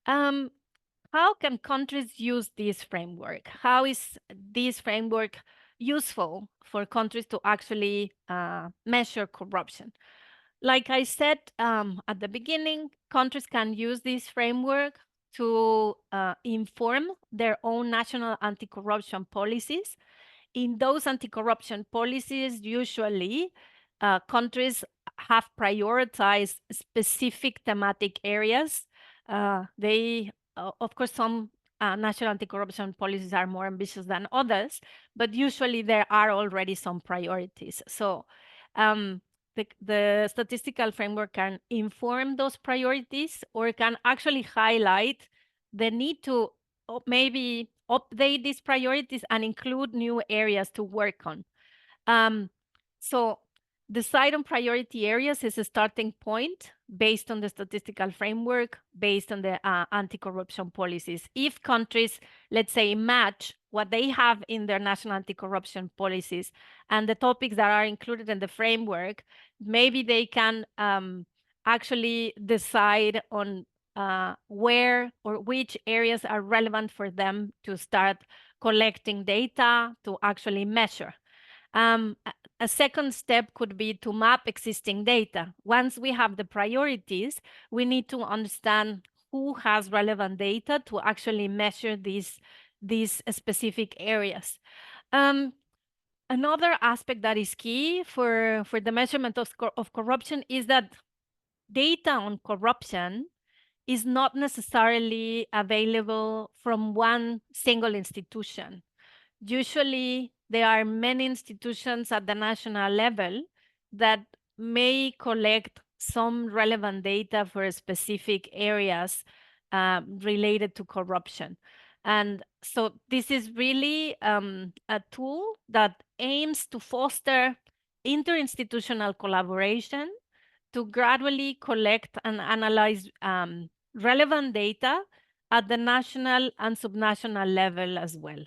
how can countries use this framework? How is this framework useful for countries to actually measure corruption? Like I said at the beginning, countries can use this framework to inform their own national anti-corruption policies. In those anti-corruption policies, usually countries have prioritized specific thematic areas. Of course, some national anti-corruption policies are more ambitious than others, but usually there are already some priorities. So the statistical framework can inform those priorities or can actually highlight the need to maybe update these priorities and include new areas to work on. So decide on priority areas is a starting point based on the statistical framework, based on the anti-corruption policies. If countries, let's say, match what they have in their national anti-corruption policies and the topics that are included in the framework, maybe they can actually decide on where or which areas are relevant for them to start collecting data to actually measure. A second step could be to map existing data. Once we have the priorities, we need to understand who has relevant data to actually measure these specific areas. Another aspect that is key for the measurement of corruption is that data on corruption is not necessarily available from one single institution. Usually, there are many institutions at the national level that may collect some relevant data for specific areas related to corruption. And so this is really a tool that aims to foster interinstitutional collaboration to gradually collect and analyze relevant data at the national and subnational level as well.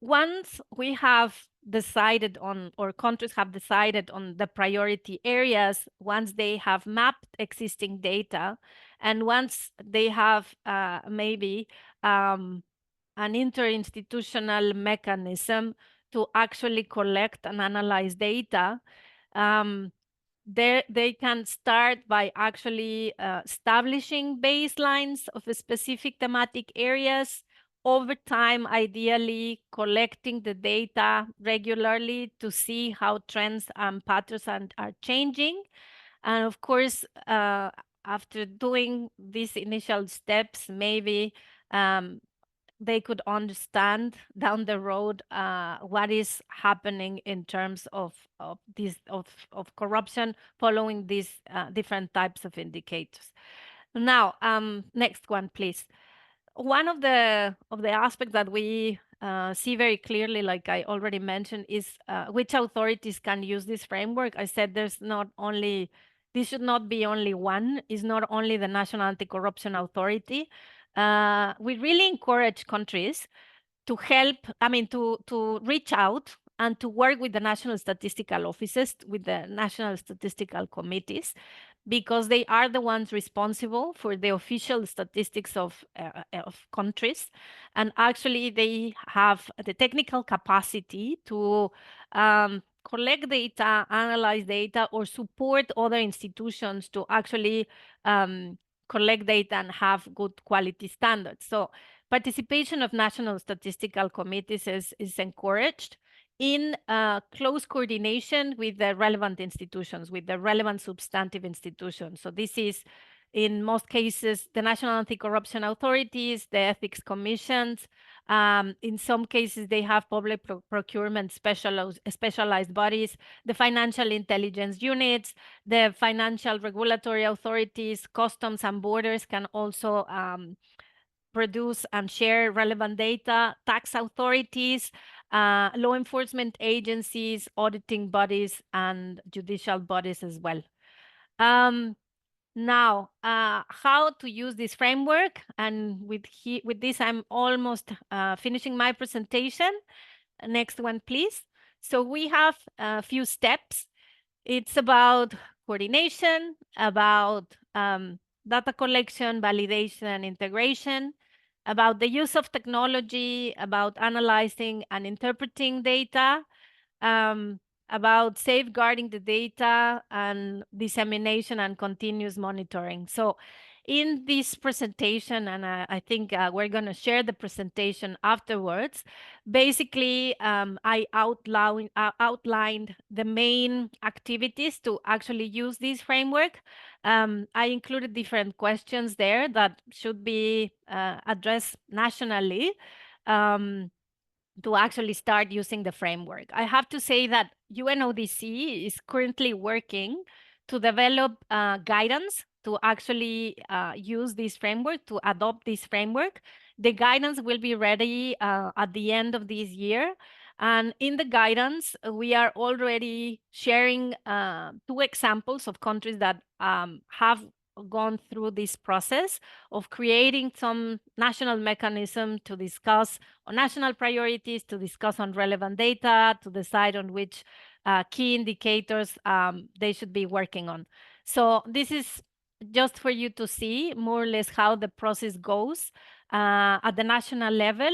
Once we have decided on, or countries have decided on the priority areas, once they have mapped existing data, and once they have maybe an interinstitutional mechanism to actually collect and analyze data, they can start by actually establishing baselines of specific thematic areas over time, ideally collecting the data regularly to see how trends and patterns are changing. And of course, after doing these initial steps, maybe they could understand down the road what is happening in terms of corruption following these different types of indicators. Now, next one, please. One of the aspects that we see very clearly, like I already mentioned, is which authorities can use this framework. I said this should not be only one. It's not only the National Anti-Corruption Authority. We really encourage countries to help, to reach out and to work with the national statistical offices, with the national statistical committees, because they are the ones responsible for the official statistics of countries. And actually, they have the technical capacity to collect data, analyze data, or support other institutions to actually collect data and have good quality standards. So participation of national statistical committees is encouraged in close coordination with the relevant institutions, with the relevant substantive institutions. So this is, in most cases, the national anti-corruption authorities, the ethics commissions. In some cases, they have public procurement specialized bodies, the financial intelligence units, the financial regulatory authorities, customs and borders can also produce and share relevant data, tax authorities, law enforcement agencies, auditing bodies, and judicial bodies as well. Now, how to use this framework? And with this, I'm almost finishing my presentation. Next one, please. So we have a few steps. It's about coordination, about data collection, validation, and integration, about the use of technology, about analyzing and interpreting data, about safeguarding the data, and dissemination and continuous monitoring. So in this presentation, and I think we're going to share the presentation afterwards, basically I outlined the main activities to actually use this framework. I included different questions there that should be addressed nationally to actually start using the framework. I have to say that UNODC is currently working to develop guidance to actually use this framework, to adopt this framework. The guidance will be ready at the end of this year. And in the guidance, we are already sharing 2 examples of countries that have gone through this process of creating some national mechanism to discuss on national priorities, to discuss on relevant data, to decide on which key indicators they should be working on. So this is just for you to see more or less how the process goes at the national level.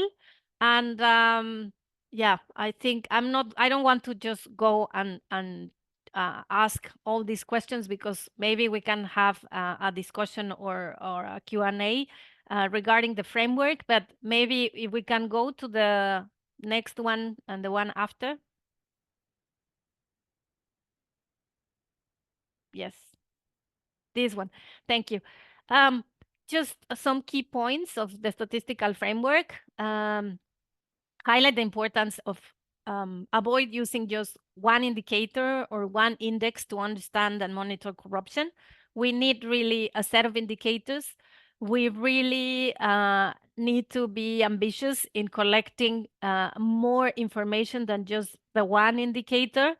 And yeah, I think I don't want to just go and ask all these questions, because maybe we can have a discussion or a Q&A regarding the framework, but maybe if we can go to the next one and the one after. Yes, this one. Thank you. Just some key points of the statistical framework. Highlight the importance of avoid using just one indicator or one index to understand and monitor corruption. We need really a set of indicators. We really need to be ambitious in collecting more information than just the one indicator.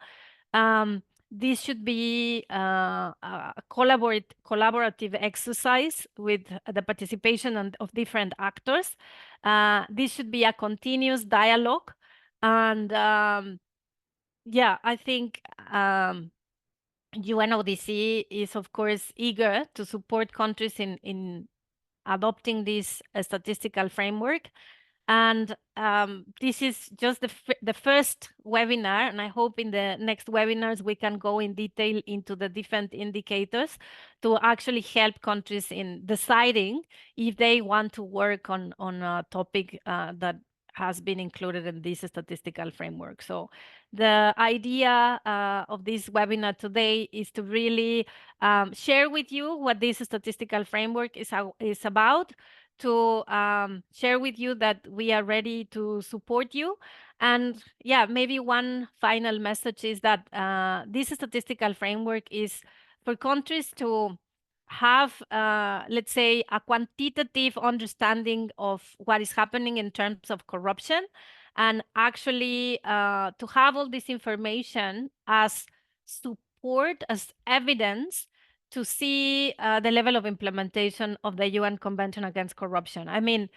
This should be a collaborative exercise with the participation of different actors. This should be a continuous dialogue. And yeah, I think UNODC is, of course, eager to support countries in adopting this statistical framework. And this is just the first webinar, and I hope in the next webinars we can go in detail into the different indicators to actually help countries in deciding if they want to work on a topic that has been included in this statistical framework. So the idea of this webinar today is to really share with you what this statistical framework is about, to share with you that we are ready to support you. And yeah, maybe one final message is that this statistical framework is for countries to have, let's say, a quantitative understanding of what is happening in terms of corruption, and actually to have all this information as support, as evidence to see the level of implementation of the UN Convention Against Corruption. I mean,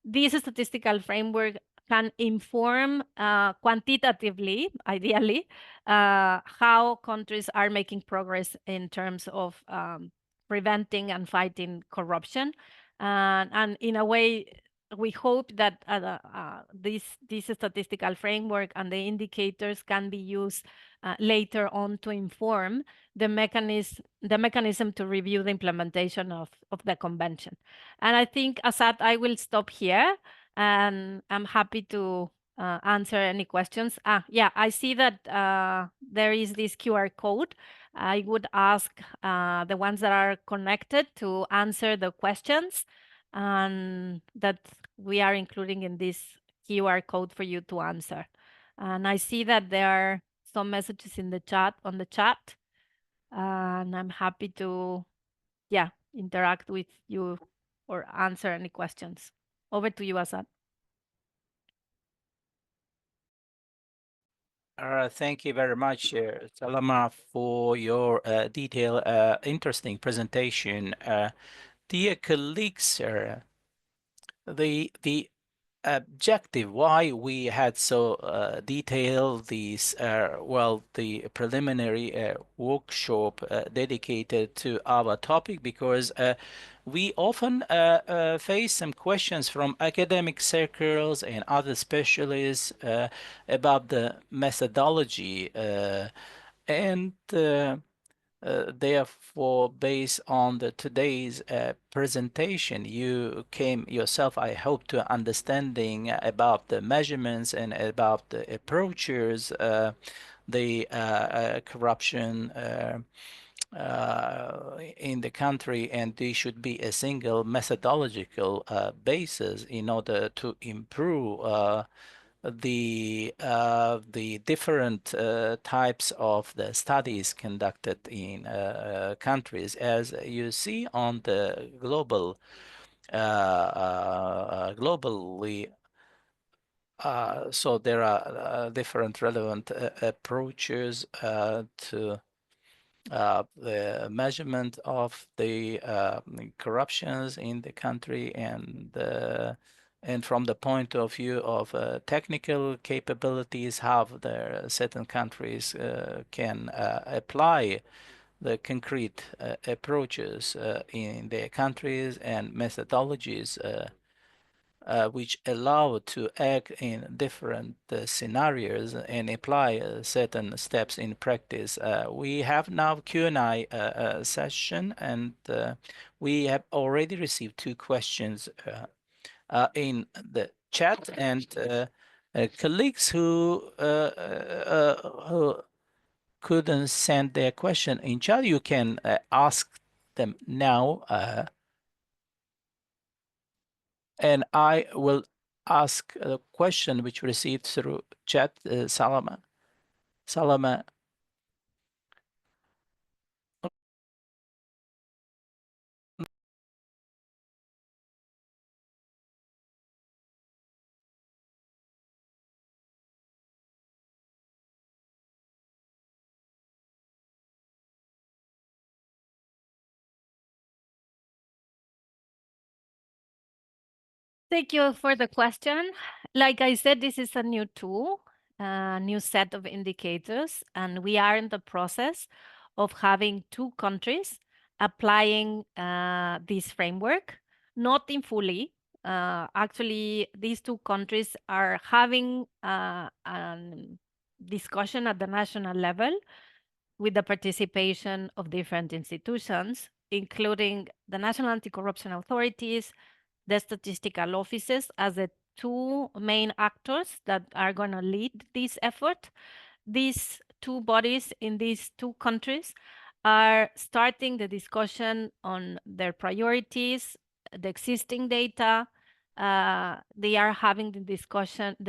this statistical framework can inform quantitatively, ideally, how countries are making progress in terms of preventing and fighting corruption. And in a way, we hope that this statistical framework and the indicators can be used later on to inform the mechanism to review the implementation of the convention. And I think, Asad, I will stop here, and I'm happy to answer any questions. Yeah, I see that there is this QR code. I would ask the ones that are connected to answer the questions, and that we are including in this QR code for you to answer. And I see that there are some messages in the chat, and I'm happy to, yeah, interact with you or answer any questions. Over to you, Asad. Thank you very much, Salama, for your detailed, interesting presentation. Dear colleagues, the objective why we had so detailed these the preliminary workshop dedicated to our topic, because we often face some questions from academic circles and other specialists about the methodology, and therefore, based on today's presentation, you came yourself, I hope, to understanding about the measurements and about the approaches, the corruption in the country, and there should be a single methodological basis in order to improve the different types of the studies conducted in countries. As you see on the globally, so there are different relevant approaches to the measurement of the corruptions in the country, and from the point of view of technical capabilities, how the certain countries can apply the concrete approaches in their countries and methodologies which allow to act in different scenarios and apply certain steps in practice. We have now Q&A session, and we have already received 2 questions in the chat, and colleagues who couldn't send their question in chat, you can ask them now, and I will ask a question which received through chat. Salomé. Thank you for the question. Like I said, this is a new tool, a new set of indicators, and we are in the process of having 2 countries applying this framework, not in fully. Actually, these two countries are having a discussion at the national level with the participation of different institutions, including the national anti-corruption authorities, the statistical offices as the two main actors that are going to lead this effort. These two bodies in these two countries are starting the discussion on their priorities, the existing data. They are having the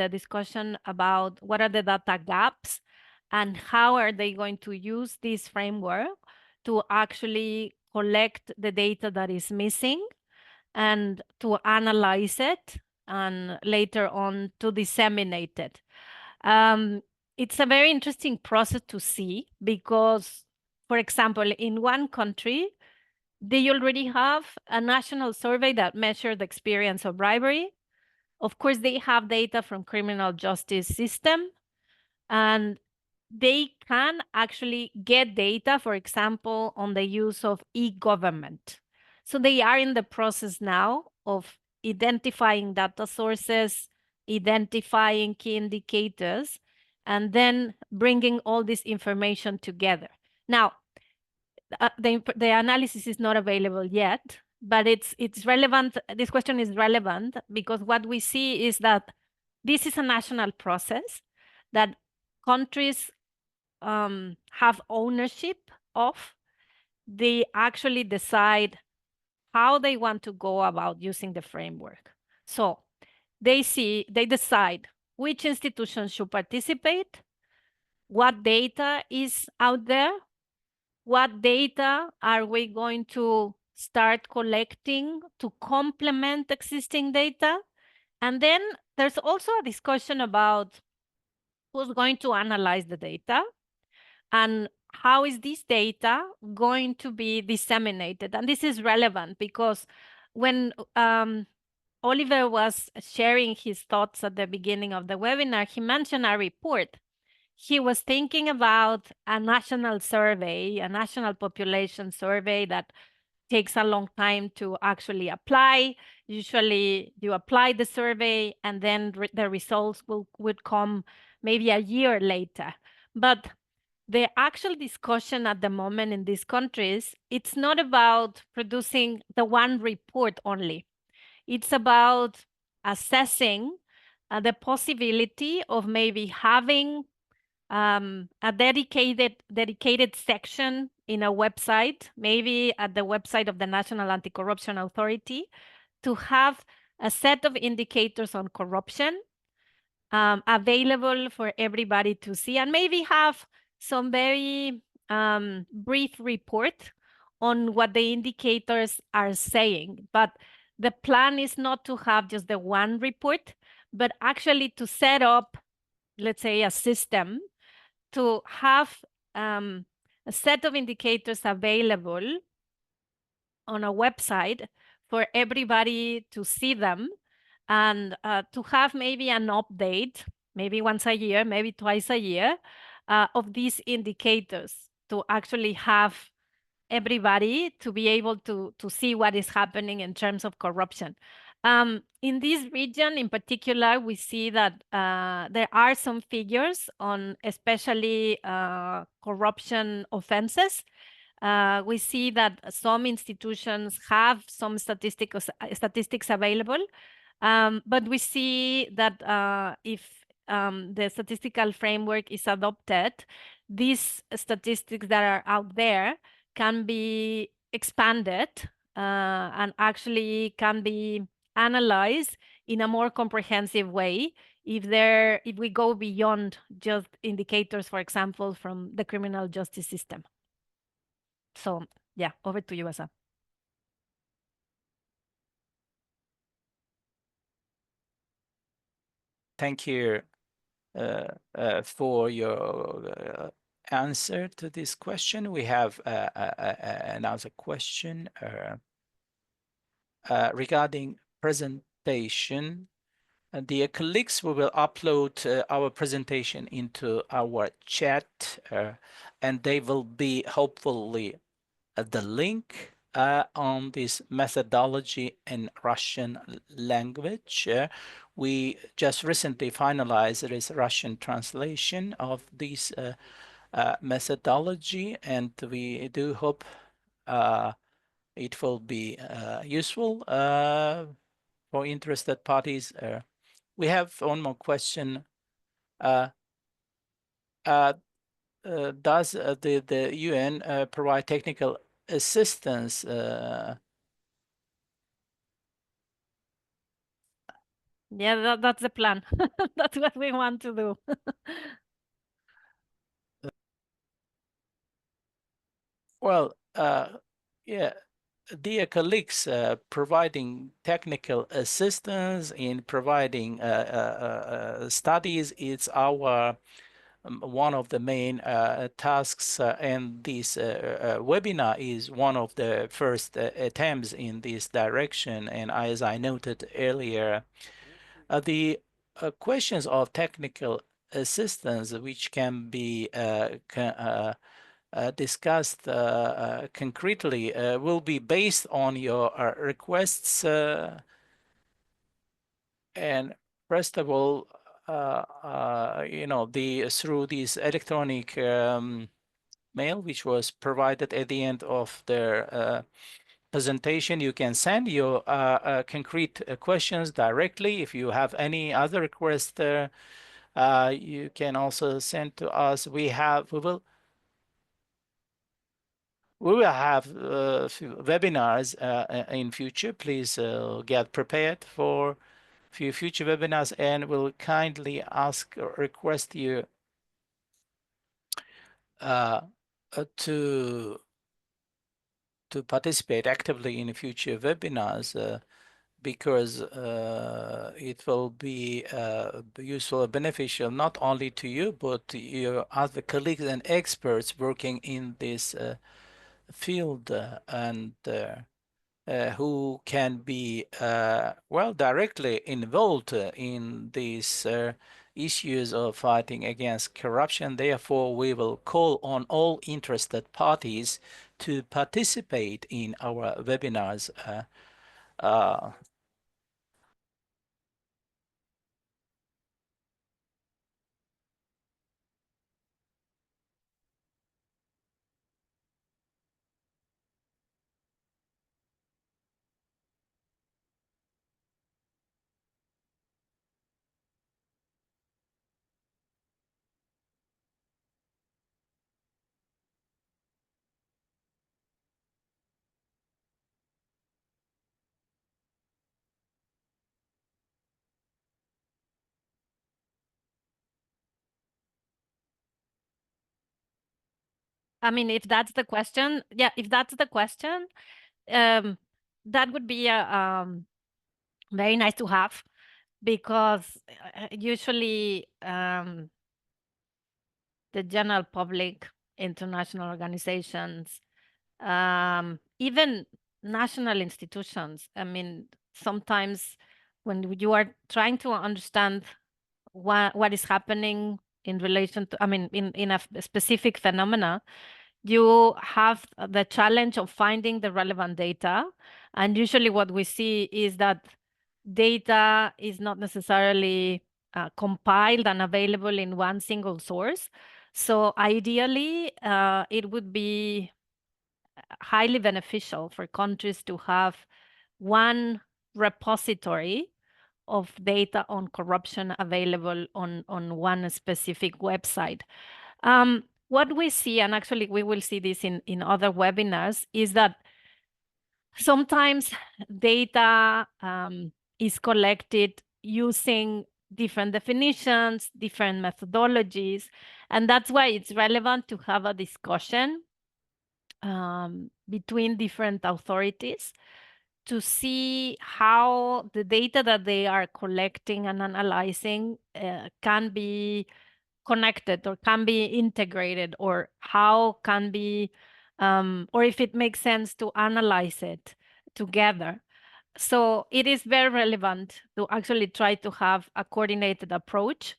discussion about what are the data gaps and how are they going to use this framework to actually collect the data that is missing and to analyze it and later on to disseminate it. It's a very interesting process to see because, for example, in one country, they already have a national survey that measures the experience of bribery. Of course, they have data from criminal justice system, and they can actually get data, for example, on the use of e-government. So they are in the process now of identifying data sources, identifying key indicators, and then bringing all this information together. Now, the analysis is not available yet, but it's relevant. This question is relevant because what we see is that this is a national process that countries have ownership of. They actually decide how they want to go about using the framework. So they decide which institutions should participate, what data is out there, what data are we going to start collecting to complement existing data. And then there's also a discussion about who's going to analyze the data and how is this data going to be disseminated. And this is relevant because when Oliver was sharing his thoughts at the beginning of the webinar, he mentioned a report. He was thinking about a national survey, a national population survey that takes a long time to actually apply. Usually you apply the survey and then the results would come maybe a year later. But the actual discussion at the moment in these countries, it's not about producing the one report only. It's about assessing the possibility of maybe having a dedicated section in a website, maybe at the website of the National Anti-Corruption Authority, to have a set of indicators on corruption available for everybody to see, and maybe have some very brief report on what the indicators are saying. But the plan is not to have just the one report, but actually to set up, let's say, a system to have a set of indicators available on a website for everybody to see them, and to have maybe an update, maybe once a year, maybe twice a year, of these indicators, to actually have everybody to be able to see what is happening in terms of corruption. In this region in particular, we see that there are some figures on especially corruption offenses. We see that some institutions have some statistics available, but we see that if the statistical framework is adopted, these statistics that are out there can be expanded and actually can be analyzed in a more comprehensive way if we go beyond just indicators, for example, from the criminal justice system. So yeah, over to you, Asa. Thank you for your answer to this question. We have another question regarding presentation. Dear colleagues, we will upload our presentation into our chat, and they will be hopefully the link on this methodology in Russian language. We just recently finalized this Russian translation of this methodology, and we do hope it will be useful for interested parties. We have one more question. Does the UN provide technical assistance? Yeah, that's the plan. That's what we want to do. Well, yeah, dear colleagues, providing technical assistance in providing studies, it's our one of the main tasks, and this webinar is one of the first attempts in this direction. And as I noted earlier, the questions of technical assistance, which can be discussed concretely, will be based on your requests. And first of all, you know, through this electronic mail, which was provided at the end of their presentation, you can send your concrete questions directly. If you have any other requests, you can also send to us. We will have webinars in future. Please get prepared for few future webinars, and we'll kindly ask or request you to participate actively in future webinars, because it will be useful and beneficial not only to you, but to your other colleagues and experts working in this field, and who can be well directly involved in these issues of fighting against corruption. Therefore, we will call on all interested parties to participate in our webinars. I mean, if that's the question, yeah, if that's the question, that would be very nice to have, because usually the general public, international organizations, even national institutions, I mean, sometimes when you are trying to understand what is happening in relation to, I mean, in a specific phenomena, you have the challenge of finding the relevant data. And usually what we see is that data is not necessarily compiled and available in one single source. So ideally, it would be highly beneficial for countries to have one repository of data on corruption available on one specific website. What we see, and actually we will see this in other webinars, is that sometimes data is collected using different definitions, different methodologies, and that's why it's relevant to have a discussion between different authorities to see how the data that they are collecting and analyzing can be connected or can be integrated, or how can be, or if it makes sense to analyze it together. So it is very relevant to actually try to have a coordinated approach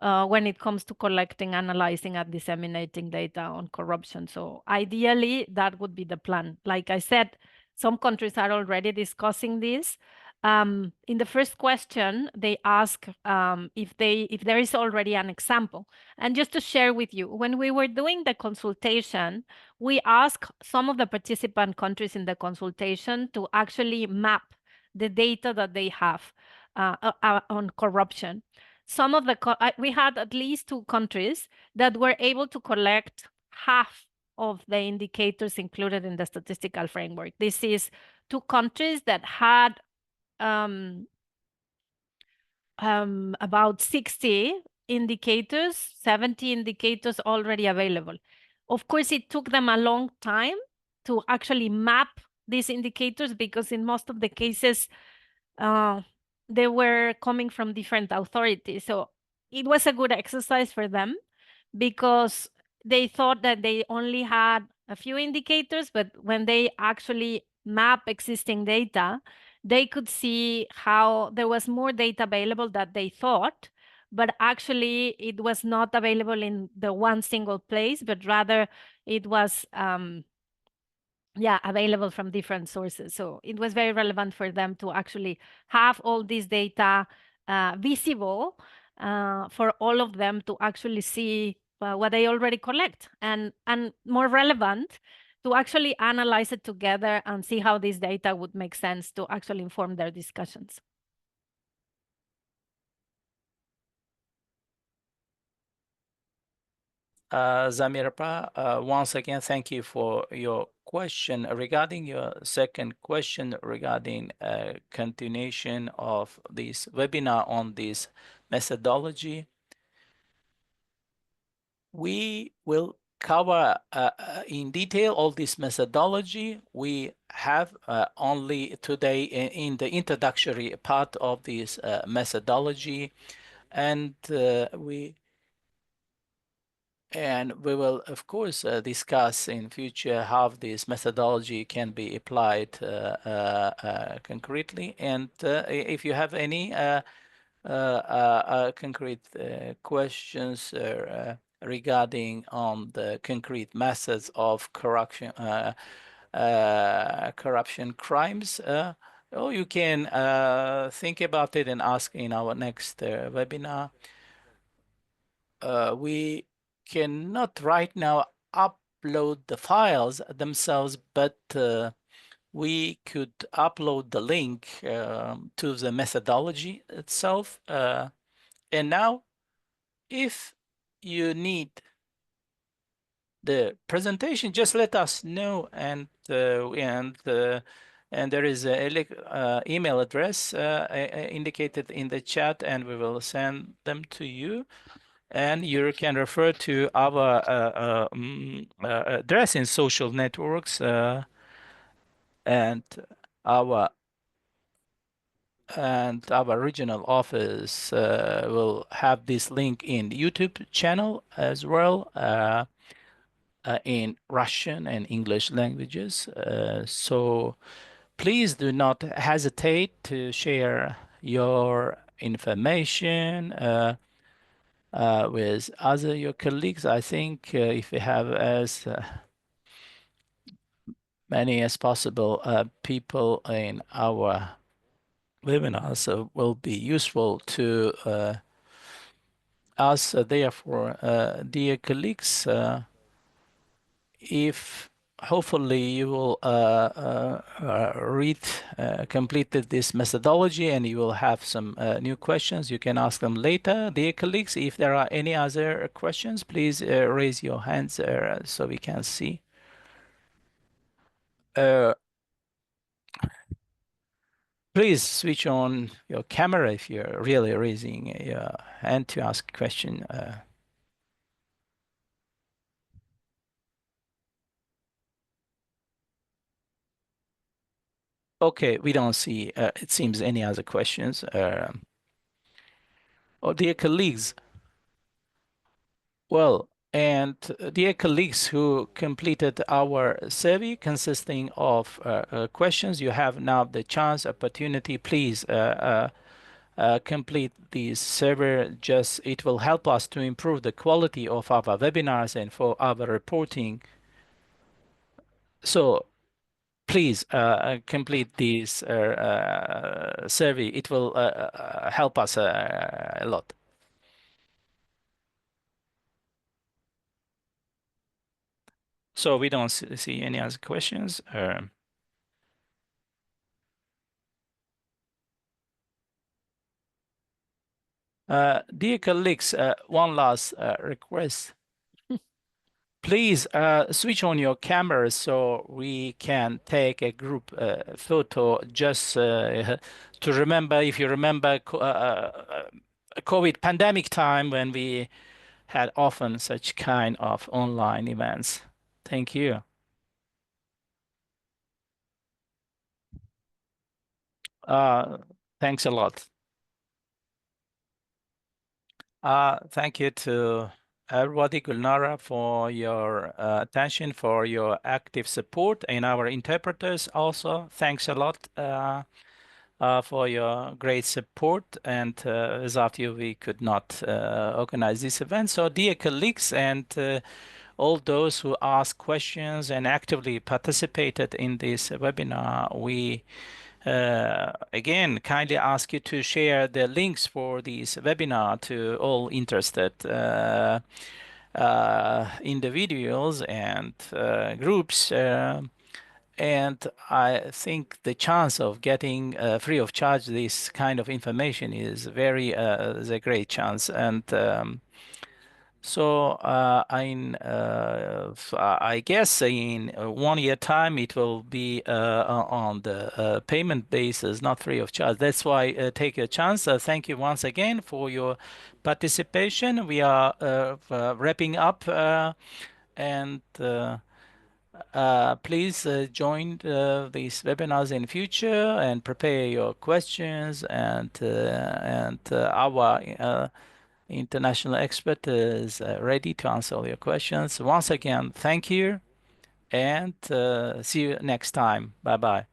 when it comes to collecting, analyzing, and disseminating data on corruption. So ideally, that would be the plan. Like I said, some countries are already discussing this. In the first question, they ask if there is already an example. And just to share with you, when we were doing the consultation, we asked some of the participant countries in the consultation to actually map the data that they have on corruption. Some of the we had at least 2 countries that were able to collect half of the indicators included in the statistical framework. This is 2 countries that had about 60 indicators, 70 indicators already available. Of course, it took them a long time to actually map these indicators because in most of the cases, they were coming from different authorities. So it was a good exercise for them because they thought that they only had a few indicators, but when they actually map existing data, they could see how there was more data available that they thought, but actually it was not available in the one single place, but rather it was available from different sources. So it was very relevant for them to actually have all this data visible for all of them to actually see what they already collect, and more relevant, to actually analyze it together and see how this data would make sense to actually inform their discussions. Zamirpa, once again, thank you for your question. Regarding your second question regarding continuation of this webinar on this methodology, we will cover in detail all this methodology. We have only today in the introductory part of this methodology, and we will, of course, discuss in future how this methodology can be applied concretely. And if you have any concrete questions regarding the concrete methods of corruption crimes, you can think about it and ask in our next webinar. We cannot right now upload the files themselves, but we could upload the link to the methodology itself. And now, if you need the presentation, just let us know, and there is an email address indicated in the chat, and we will send them to you. And you can refer to our address in social networks, and our regional office will have this link in the YouTube channel as well, in Russian and English languages. So please do not hesitate to share your information with your colleagues. I think if we have as many as possible people in our webinars, will be useful to us. Therefore, dear colleagues, if hopefully you will completed this methodology and you will have some new questions, you can ask them later. Dear colleagues, if there are any other questions, please raise your hands so we can see. Please switch on your camera if you're really raising your hand to ask a question. Okay, we don't see, it seems, any other questions. Dear colleagues, well, and dear colleagues who completed our survey consisting of questions, you have now the chance, opportunity. Please complete this survey. Just it will help us to improve the quality of our webinars and for our reporting. So please complete this survey. It will help us a lot. So we don't see any other questions. Dear colleagues, one last request. Please switch on your cameras so we can take a group photo just to remember, if you remember COVID pandemic time when we had often such kind of online events. Thank you. Thanks a lot. Thank you to everybody, Gulnara, for your attention, for your active support, and our interpreters also. Thanks a lot for your great support. And without you, we could not organize this event. So, dear colleagues and all those who asked questions and actively participated in this webinar, we again kindly ask you to share the links for this webinar to all interested individuals and groups. And I think the chance of getting free of charge this kind of information is is a great chance. And so I guess in 1 year time it will be on the payment basis, not free of charge. That's why take a chance. Thank you once again for your participation. We are wrapping up and please join these webinars in future and prepare your questions, and our international expert is ready to answer all your questions. Once again, thank you, and see you next time. Bye-bye.